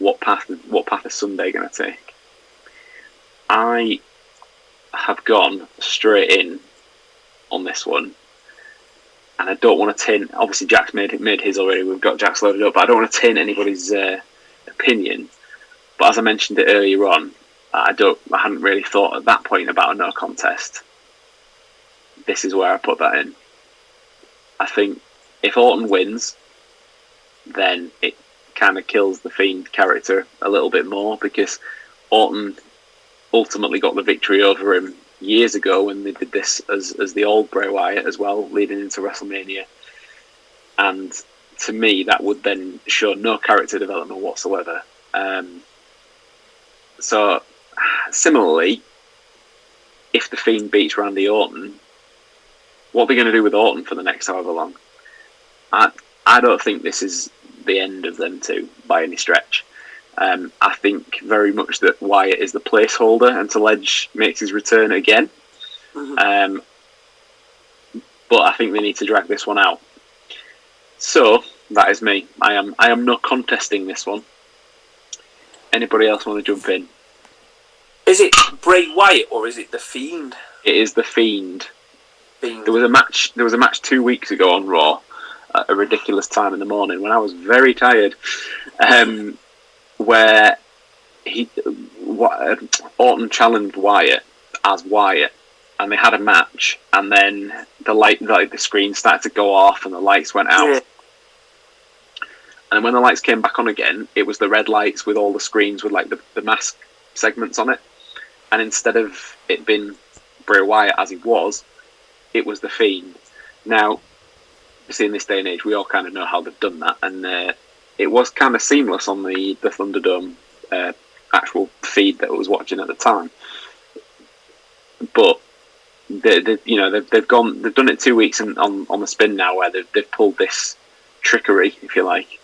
[SPEAKER 2] What path is Sunday going to take? I have gone straight in on this one, and I don't want to taint. Obviously, Jack's made his already. We've got Jack's loaded up, but I don't want to taint anybody's opinion. But as I mentioned it earlier on, I hadn't really thought at that point about a no contest. This is where I put that in. I think if Orton wins, then it kind of kills the Fiend character a little bit more, because Orton ultimately got the victory over him years ago when they did this as the old Bray Wyatt as well, leading into WrestleMania. And to me, that would then show no character development whatsoever. So, similarly, if the Fiend beats Randy Orton, what are they going to do with Orton for the next however long? I don't think this is the end of them two by any stretch. I think very much that Wyatt is the placeholder until Edge makes his return again. Mm-hmm. But I think they need to drag this one out. So that is me. I am not contesting this one. Anybody else want to jump in?
[SPEAKER 3] Is it Bray Wyatt or is it the Fiend?
[SPEAKER 2] It is the Fiend. There was a match 2 weeks ago on Raw at a ridiculous time in the morning when I was very tired, where Orton challenged Wyatt as Wyatt, and they had a match, and then the screen started to go off and the lights went out. Yeah. And when the lights came back on again, it was the red lights with all the screens with like the mask segments on it. And instead of it being Bray Wyatt as he was, it was the Fiend. Now, see, in this day and age, we all kind of know how they've done that, and it was kind of seamless on the Thunderdome actual feed that I was watching at the time. But they've done it 2 weeks on the spin now, where they've pulled this trickery, if you like.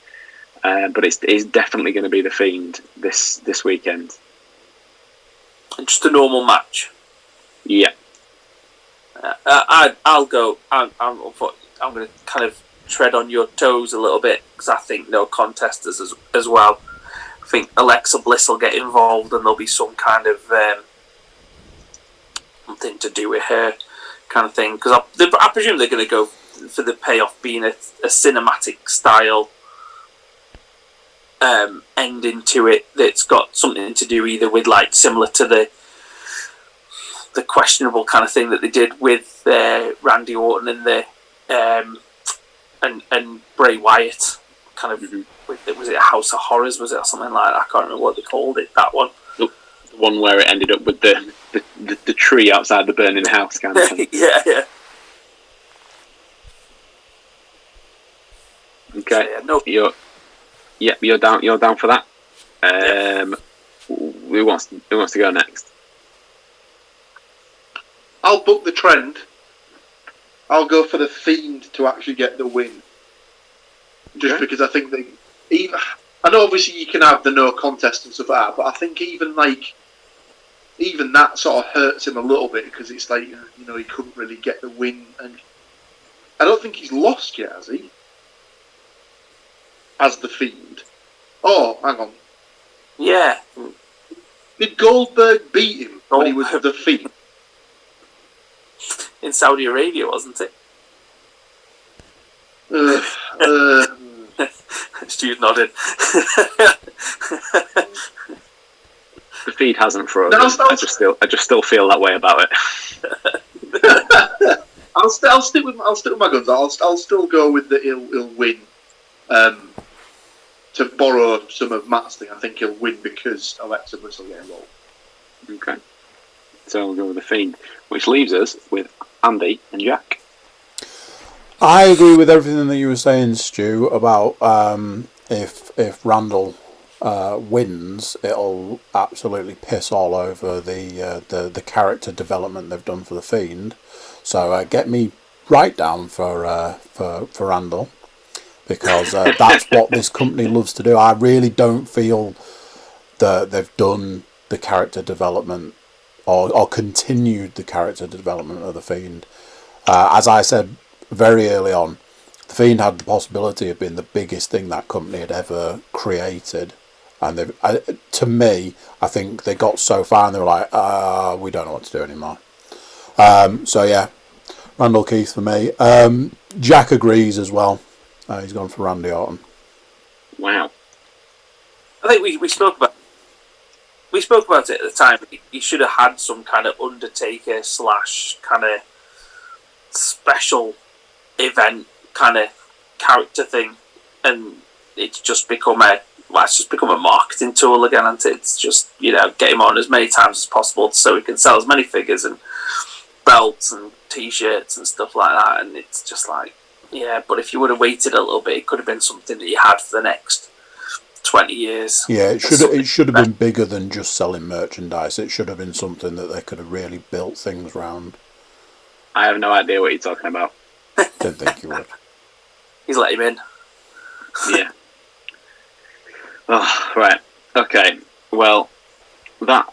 [SPEAKER 2] But it's definitely going to be the Fiend this weekend.
[SPEAKER 3] Just a normal match.
[SPEAKER 2] Yeah.
[SPEAKER 3] I'll go. I'm going to kind of tread on your toes a little bit, because I think no contest as well. I think Alexa Bliss will get involved, and there'll be some kind of something to do with her, kind of thing. Because I presume they're going to go for the payoff being a cinematic style ending to it that's got something to do either with, like, similar to the questionable kind of thing that they did with Randy Orton and Bray Wyatt, kind of. Mm-hmm. Was it a House of Horrors? Was it, or something like that? I can't remember what they called it. That one.
[SPEAKER 2] The one where it ended up with the tree outside the burning house, kind of thing.
[SPEAKER 3] yeah.
[SPEAKER 2] Okay. So, yeah, no. You're down for that. Who wants to go next?
[SPEAKER 4] I'll book the trend. I'll go for the Fiend to actually get the win. Just because I think I know obviously you can have the no contest and stuff like that, but I think even that sort of hurts him a little bit, because it's like, he couldn't really get the win, and I don't think he's lost yet, has he? As the Fiend. Oh, hang on.
[SPEAKER 3] Yeah.
[SPEAKER 4] Did Goldberg beat him when he was the Fiend?
[SPEAKER 3] In Saudi Arabia, wasn't it? Stu's nodding.
[SPEAKER 2] The feed hasn't frozen. I just still feel that way about it.
[SPEAKER 4] I I'll stick with my guns. I'll still go with that. He'll win. To borrow some of Matt's thing, I think he'll win because Alexa Bliss will get involved.
[SPEAKER 2] Okay. So we'll go with the Fiend, which leaves us with Andy and Jack.
[SPEAKER 1] I agree with everything that you were saying, Stu, about if Randall wins, it'll absolutely piss all over the character development they've done for the Fiend. So get me right down for Randall, because that's what this company loves to do. I really don't feel that they've done the character development or continued the character development of the Fiend. As I said very early on, the Fiend had the possibility of being the biggest thing that company had ever created. And to me, I think they got so far and they were like, we don't know what to do anymore. So yeah, Randall Keith for me. Jack agrees as well. He's gone for Randy Orton.
[SPEAKER 2] Wow.
[SPEAKER 3] I think we spoke about it at the time. He should have had some kind of Undertaker / kind of special event kind of character thing, and it's just become a marketing tool again, and it's just, get him on as many times as possible so he can sell as many figures and belts and t-shirts and stuff like that. And it's just like, yeah, but if you would have waited a little bit, it could have been something that you had for the next 20 years.
[SPEAKER 1] Yeah, it should have been bigger than just selling merchandise. It should have been something that they could have really built things around.
[SPEAKER 2] I have no idea what you're talking about.
[SPEAKER 1] Didn't think you would.
[SPEAKER 3] He's let him in.
[SPEAKER 2] Yeah. Oh, right. Okay. Well, that,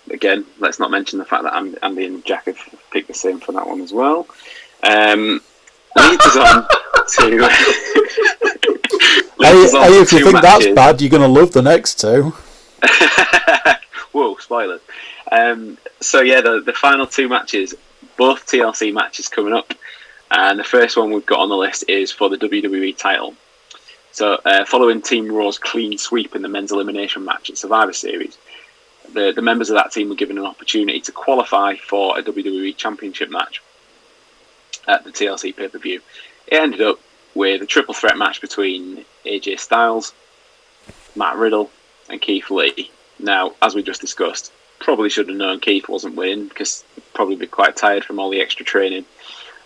[SPEAKER 2] again, let's not mention the fact that Andy and Jack have picked the same for that one as well. Leads us on to...
[SPEAKER 1] Hey, if you think matches. That's bad, you're going to love the next two.
[SPEAKER 2] Whoa, spoilers. So yeah, the final two matches, both TLC matches coming up, and the first one we've got on the list is for the WWE title. So following Team Raw's clean sweep in the men's elimination match at Survivor Series, the members of that team were given an opportunity to qualify for a WWE Championship match at the TLC pay-per-view. It ended up with a triple threat match between AJ Styles, Matt Riddle, and Keith Lee. Now, as we just discussed, probably should have known Keith wasn't winning because he'd probably be quite tired from all the extra training.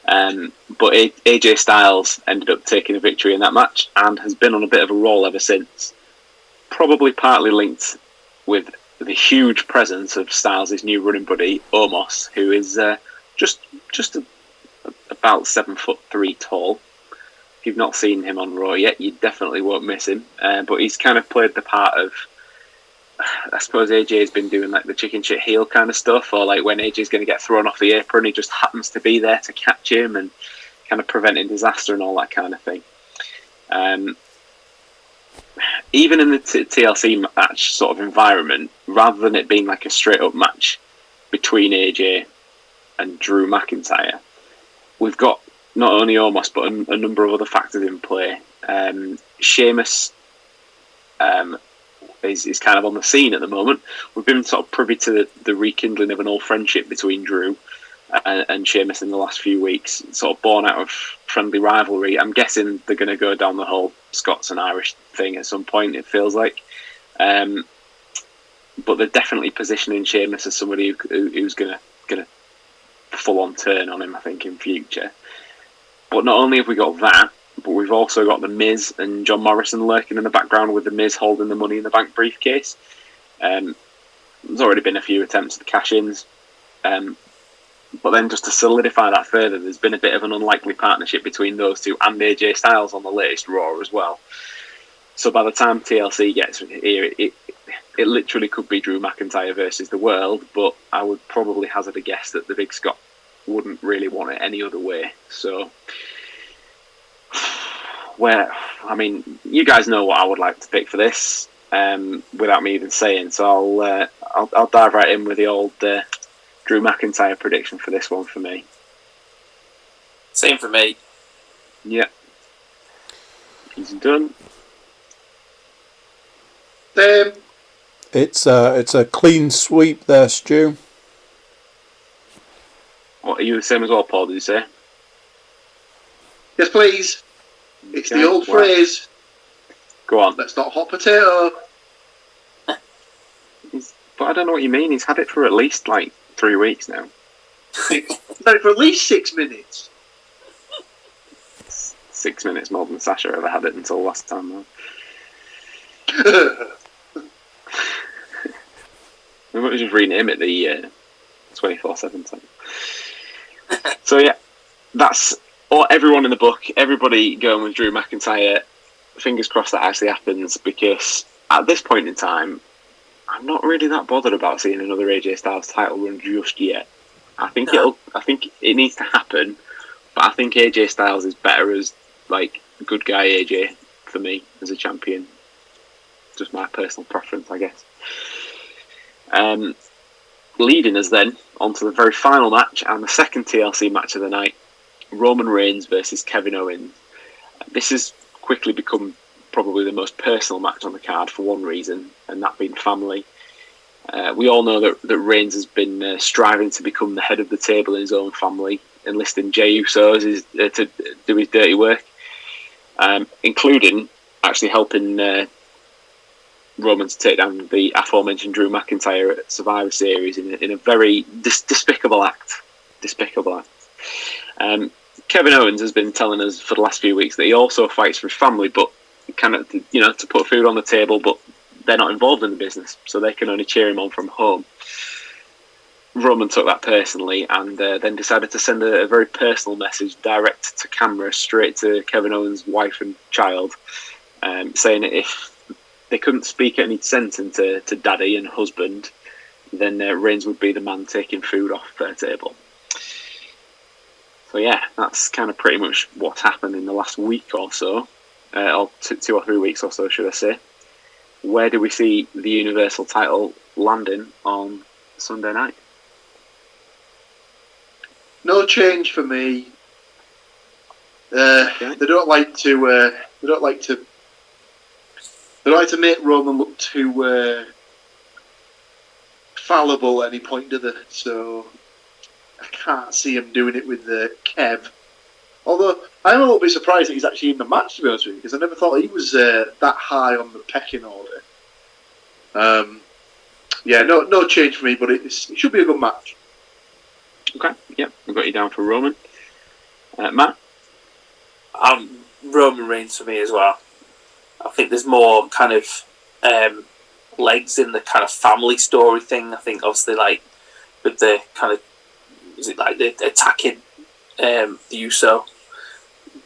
[SPEAKER 2] But AJ Styles ended up taking a victory in that match and has been on a bit of a roll ever since. Probably partly linked with the huge presence of Styles' new running buddy, Omos, who is just about 7'3" tall. If you've not seen him on Raw yet, you definitely won't miss him. But he's kind of played the part of, I suppose AJ's been doing like the chicken shit heel kind of stuff, or like when AJ's going to get thrown off the apron, he just happens to be there to catch him and kind of preventing disaster and all that kind of thing. Even in the TLC match sort of environment, rather than it being like a straight up match between AJ and Drew McIntyre, we've got not only Omos but a number of other factors in play. Sheamus is kind of on the scene at the moment. We've been sort of privy to the rekindling of an old friendship between Drew and Sheamus in the last few weeks, sort of born out of friendly rivalry. I'm guessing they're going to go down the whole Scots and Irish thing at some point, it feels like. But they're definitely positioning Sheamus as somebody who's going to full on turn on him, I think, in future. But not only have we got that, but we've also got The Miz and John Morrison lurking in the background, with The Miz holding the Money in the Bank briefcase. There's already been a few attempts at cash-ins. But then just to solidify that further, there's been a bit of an unlikely partnership between those two and AJ Styles on the latest Raw as well. So by the time TLC gets here, it literally could be Drew McIntyre versus the world, but I would probably hazard a guess that the Big Scott wouldn't really want it any other way. So, you guys know what I would like to pick for this, without me even saying. So I'll dive right in with the old Drew McIntyre prediction for this one for me.
[SPEAKER 3] Same for me.
[SPEAKER 2] Yeah. He's done.
[SPEAKER 1] It's a clean sweep there, Stu.
[SPEAKER 2] What, are you the same as well, Paul? Did you say?
[SPEAKER 4] Yes, please. It's the
[SPEAKER 2] Okay,
[SPEAKER 4] old
[SPEAKER 2] well,
[SPEAKER 4] phrase.
[SPEAKER 2] Go on.
[SPEAKER 4] Let's not hot potato.
[SPEAKER 2] But I don't know what you mean. He's had it for at least 3 weeks now.
[SPEAKER 4] He's had it for at least 6 minutes.
[SPEAKER 2] 6 minutes more than Sasha ever had it until last time, though. We might just rename it the 24/7 time. So yeah, that's everyone in the book. Everybody going with Drew McIntyre. Fingers crossed that actually happens, because at this point in time, I'm not really that bothered about seeing another AJ Styles title run just yet. I think it needs to happen, but I think AJ Styles is better as good guy AJ for me as a champion. Just my personal preference, I guess. Leading us then onto the very final match and the second TLC match of the night: Roman Reigns versus Kevin Owens. This has quickly become probably the most personal match on the card for one reason, and that being family. We all know that Reigns has been striving to become the head of the table in his own family, enlisting Jey Uso to do his dirty work, including actually helping Roman to take down the aforementioned Drew McIntyre at Survivor Series in a very despicable act. Kevin Owens has been telling us for the last few weeks that he also fights for his family, but kind of to put food on the table, but they're not involved in the business, so they can only cheer him on from home. Roman took that personally and then decided to send a very personal message direct to camera, straight to Kevin Owens' wife and child, saying that if they couldn't speak any sense into daddy and husband, then Reigns would be the man taking food off their table. So yeah, that's kind of pretty much what's happened in the last week or so, or 2 or 3 weeks or so, should I say. Where do we see the Universal title landing on Sunday night?
[SPEAKER 4] No change for me. Okay. They don't like to make Roman look too fallible at any point, do they? So I can't see him doing it with Kev. Although I'm a little bit surprised that he's actually in the match, to be honest with you, because I never thought he was that high on the pecking order. No change for me, but it should be a good match.
[SPEAKER 2] Okay, yep, we've got you down for Roman. Matt?
[SPEAKER 3] Roman Reigns for me as well. I think there's more kind of legs in the kind of family story thing. I think obviously with the kind of, is it the attacking the Uso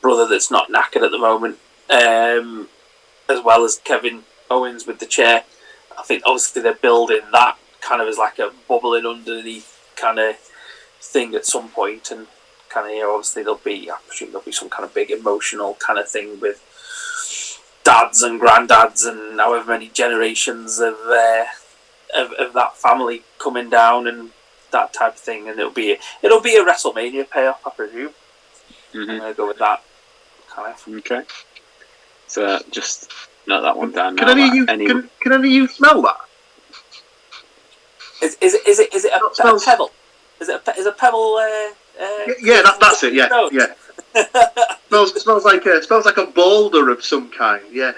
[SPEAKER 3] brother that's not knackered at the moment, as well as Kevin Owens with the chair. I think obviously they're building that kind of as a bubbling underneath kind of thing at some point, and kind of obviously I presume there'll be some kind of big emotional kind of thing with dads and granddads and however many generations of that family coming down and that type of thing, and it'll be a WrestleMania payoff, I presume. Mm-hmm. I'm gonna go with that kind of.
[SPEAKER 2] Okay, so just note that one down.
[SPEAKER 4] Can any of you smell that?
[SPEAKER 3] Is it a pebble? Is a pebble?
[SPEAKER 4] That's it. Yeah. smells like a boulder of some kind. Yeah.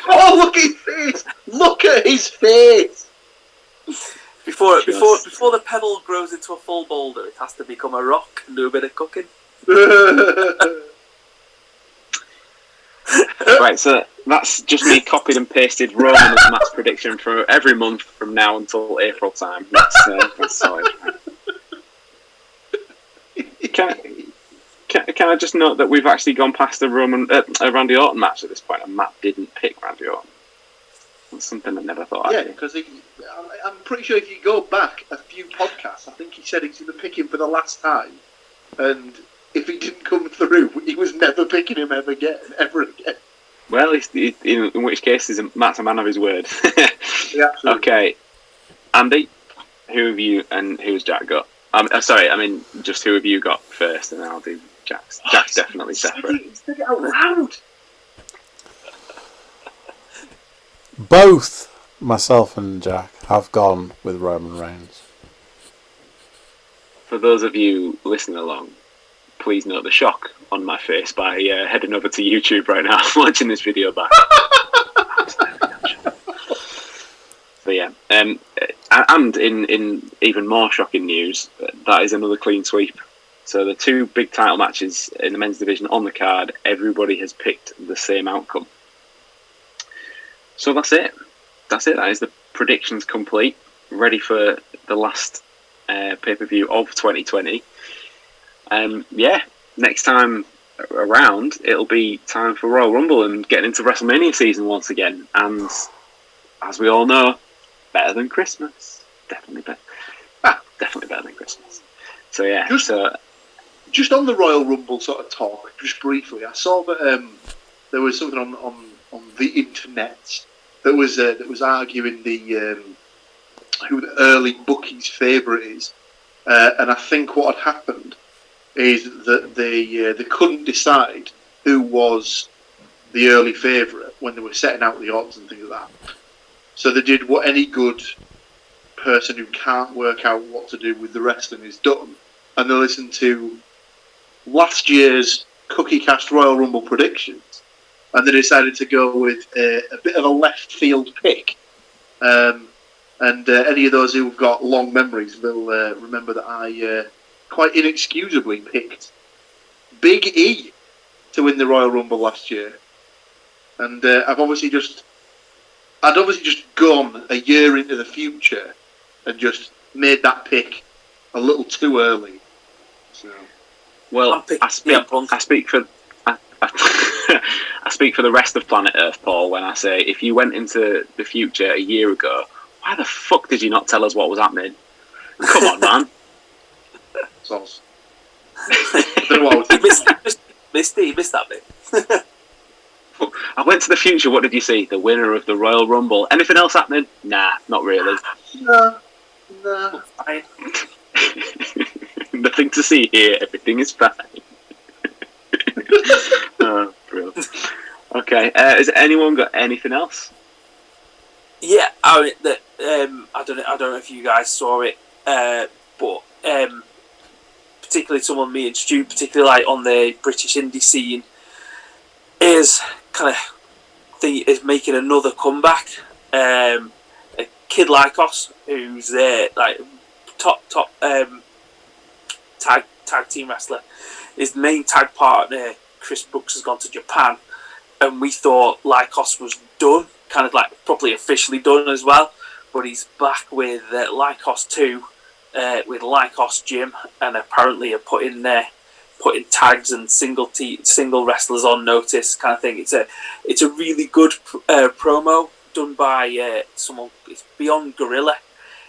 [SPEAKER 4] Oh, look at his face! Look at his face!
[SPEAKER 3] Before the pebble grows into a full boulder, it has to become a rock and do a bit of cooking.
[SPEAKER 2] Right, so that's just me copied and pasted Roman as Matt's prediction for every month from now until April time. That's solid. Can I just note that we've actually gone past the Randy Orton match at this point, and Matt didn't pick Randy Orton. That's something I never thought I'd do.
[SPEAKER 4] Yeah, because I'm pretty sure if you go back a few podcasts, I think he said he's going to pick him for the last time, and if he didn't come through, he was never picking him ever again.
[SPEAKER 2] Well, in which case, Matt's a man of his word.
[SPEAKER 4] Yeah, absolutely.
[SPEAKER 2] Okay, Andy, who have you and who's Jack got? Just who have you got first, and then I'll do Jack's. Jack's definitely separate.
[SPEAKER 4] He said it out loud.
[SPEAKER 1] Both myself and Jack have gone with Roman Reigns.
[SPEAKER 2] For those of you listening along, please note the shock on my face by heading over to YouTube right now, watching this video back. So yeah, and in even more shocking news, that is another clean sweep. So the two big title matches in the men's division on the card, everybody has picked the same outcome. So that's it. That is the predictions complete. Ready for the last pay-per-view of 2020. Next time around, it'll be time for Royal Rumble and getting into WrestleMania season once again. And as we all know, better than Christmas. Definitely better than Christmas. So yeah.
[SPEAKER 4] Just on the Royal Rumble sort of talk, just briefly, I saw that there was something on the internet that was arguing who the early bookings' favourite is, and I think what had happened is that they couldn't decide who was the early favourite when they were setting out the odds and things like that. So they did what any good person who can't work out what to do with the wrestling is done, and they listened to last year's Cookie Cast Royal Rumble predictions, and they decided to go with a bit of a left field pick. And any of those who've got long memories will remember that I quite inexcusably picked Big E to win the Royal Rumble last year, and I'd obviously just gone a year into the future and just made that pick a little too early. So.
[SPEAKER 2] Well, I speak for the rest of planet Earth, Paul, when I say if you went into the future a year ago, why the fuck did you not tell us what was happening? Come on, man.
[SPEAKER 4] Sauce.
[SPEAKER 3] You missed that bit.
[SPEAKER 2] I went to the future, what did you see? The winner of the Royal Rumble. Anything else happening? Nah, not really.
[SPEAKER 4] No.
[SPEAKER 3] Fine.
[SPEAKER 2] Nothing to see here, everything is fine. Oh, brilliant. Okay, has anyone got anything else?
[SPEAKER 3] Yeah, I don't know if you guys saw it, but particularly someone me and Stu, particularly like on the British indie scene, is making another comeback. A kid Lycos, who's like top tag team wrestler. His main tag partner, Chris Brooks, has gone to Japan, and we thought Lycos was done, kind of like properly officially done as well. But he's back with Lycos 2, with Lycos Gym, and apparently are putting tags and single wrestlers on notice, kind of thing. It's a really good promo done by someone. It's Beyond Gorilla.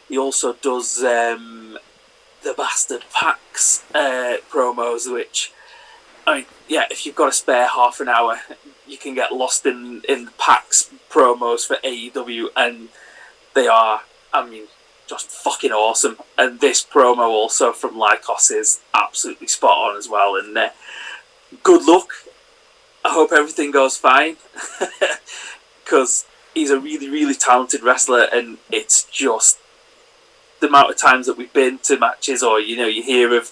[SPEAKER 3] He also does the Bastard Packs promos, which, I mean, yeah, if you've got a spare half an hour, you can get lost in the Packs promos for AEW, and they are, I mean, just fucking awesome. And this promo also from Lycos is absolutely spot on as well. And good luck. I hope everything goes fine, because he's a really, really talented wrestler, and it's just the amount of times that we've been to matches, or you hear of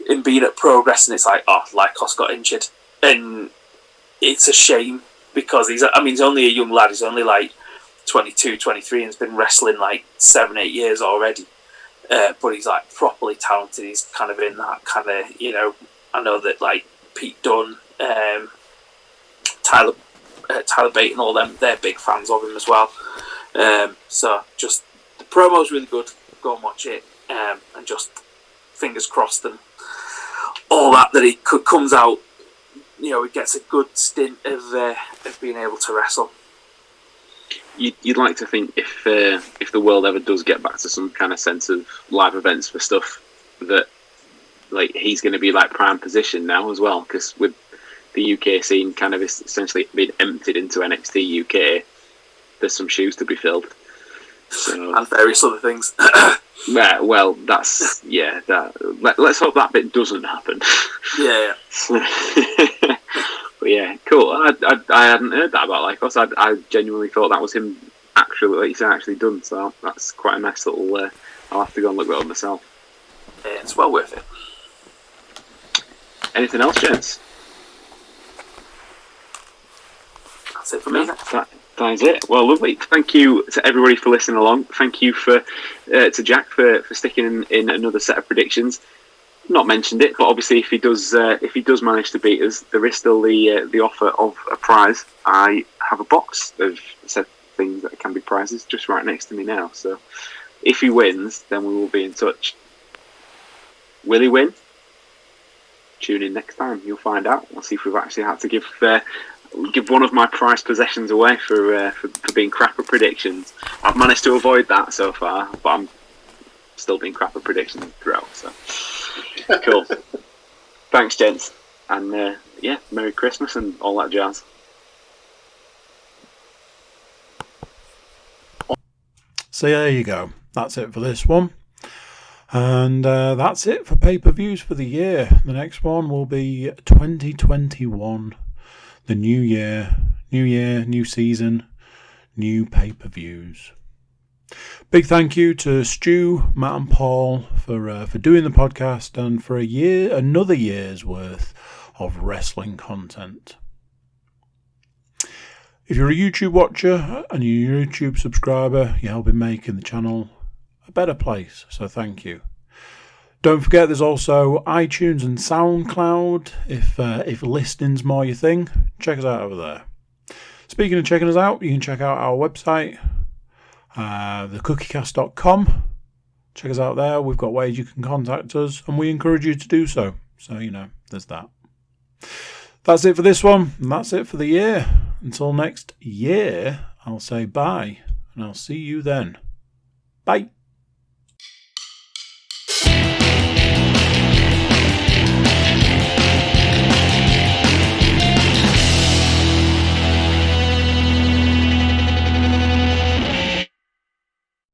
[SPEAKER 3] him being at Progress, and it's like, oh, Lycos got injured, and it's a shame, because he's only a young lad. He's only like 22, 23, and has been wrestling like 7-8 years already. But he's like properly talented. He's kind of in that kind of, I know that like Pete Dunne, Tyler Bate and all them, they're big fans of him as well. So just the promo's really good. Go and watch it, and just fingers crossed and all that he comes out. He gets a good stint of being able to wrestle.
[SPEAKER 2] You'd like to think if the world ever does get back to some kind of sense of live events for stuff, that like he's going to be like prime position now as well, because with the UK scene kind of essentially being emptied into NXT UK, there's some shoes to be filled. So,
[SPEAKER 3] and various other things.
[SPEAKER 2] Yeah, well, that's let's hope that bit doesn't happen.
[SPEAKER 3] Yeah.
[SPEAKER 2] But yeah, cool. I hadn't heard that about Lycos. I genuinely thought that was him actually done. So that's quite a nice little. I'll have to go and look that up myself.
[SPEAKER 3] It's well worth it.
[SPEAKER 2] Anything else, gents?
[SPEAKER 3] That's it for me.
[SPEAKER 2] That is it. Well, lovely. Thank you to everybody for listening along. Thank you to Jack for sticking in another set of predictions. Not mentioned it, but obviously if he does manage to beat us, there is still the offer of a prize. I have a box of said things that can be prizes just right next to me now. So if he wins, then we will be in touch. Will he win? Tune in next time. You'll find out. We'll see if we've actually had to give one of my prized possessions away for being crap at predictions. I've managed to avoid that so far, but I'm still being crap at predictions throughout. So cool. Thanks, gents, and Merry Christmas and all that jazz.
[SPEAKER 1] So there you go. That's it for this one. And that's it for pay-per-views for the year. The next one will be 2021. The new year, new season, new pay-per-views. Big thank you to Stu, Matt and Paul for doing the podcast and for another year's worth of wrestling content. If you're a YouTube watcher and you're a YouTube subscriber, you're helping making the channel a better place, so thank you. Don't forget there's also iTunes and SoundCloud if listening's more your thing. Check us out over there. Speaking of checking us out, you can check out our website, thecookiecast.com. Check us out there. We've got ways you can contact us and we encourage you to do so. So, there's that. That's it for this one, and that's it for the year. Until next year, I'll say bye, and I'll see you then. Bye.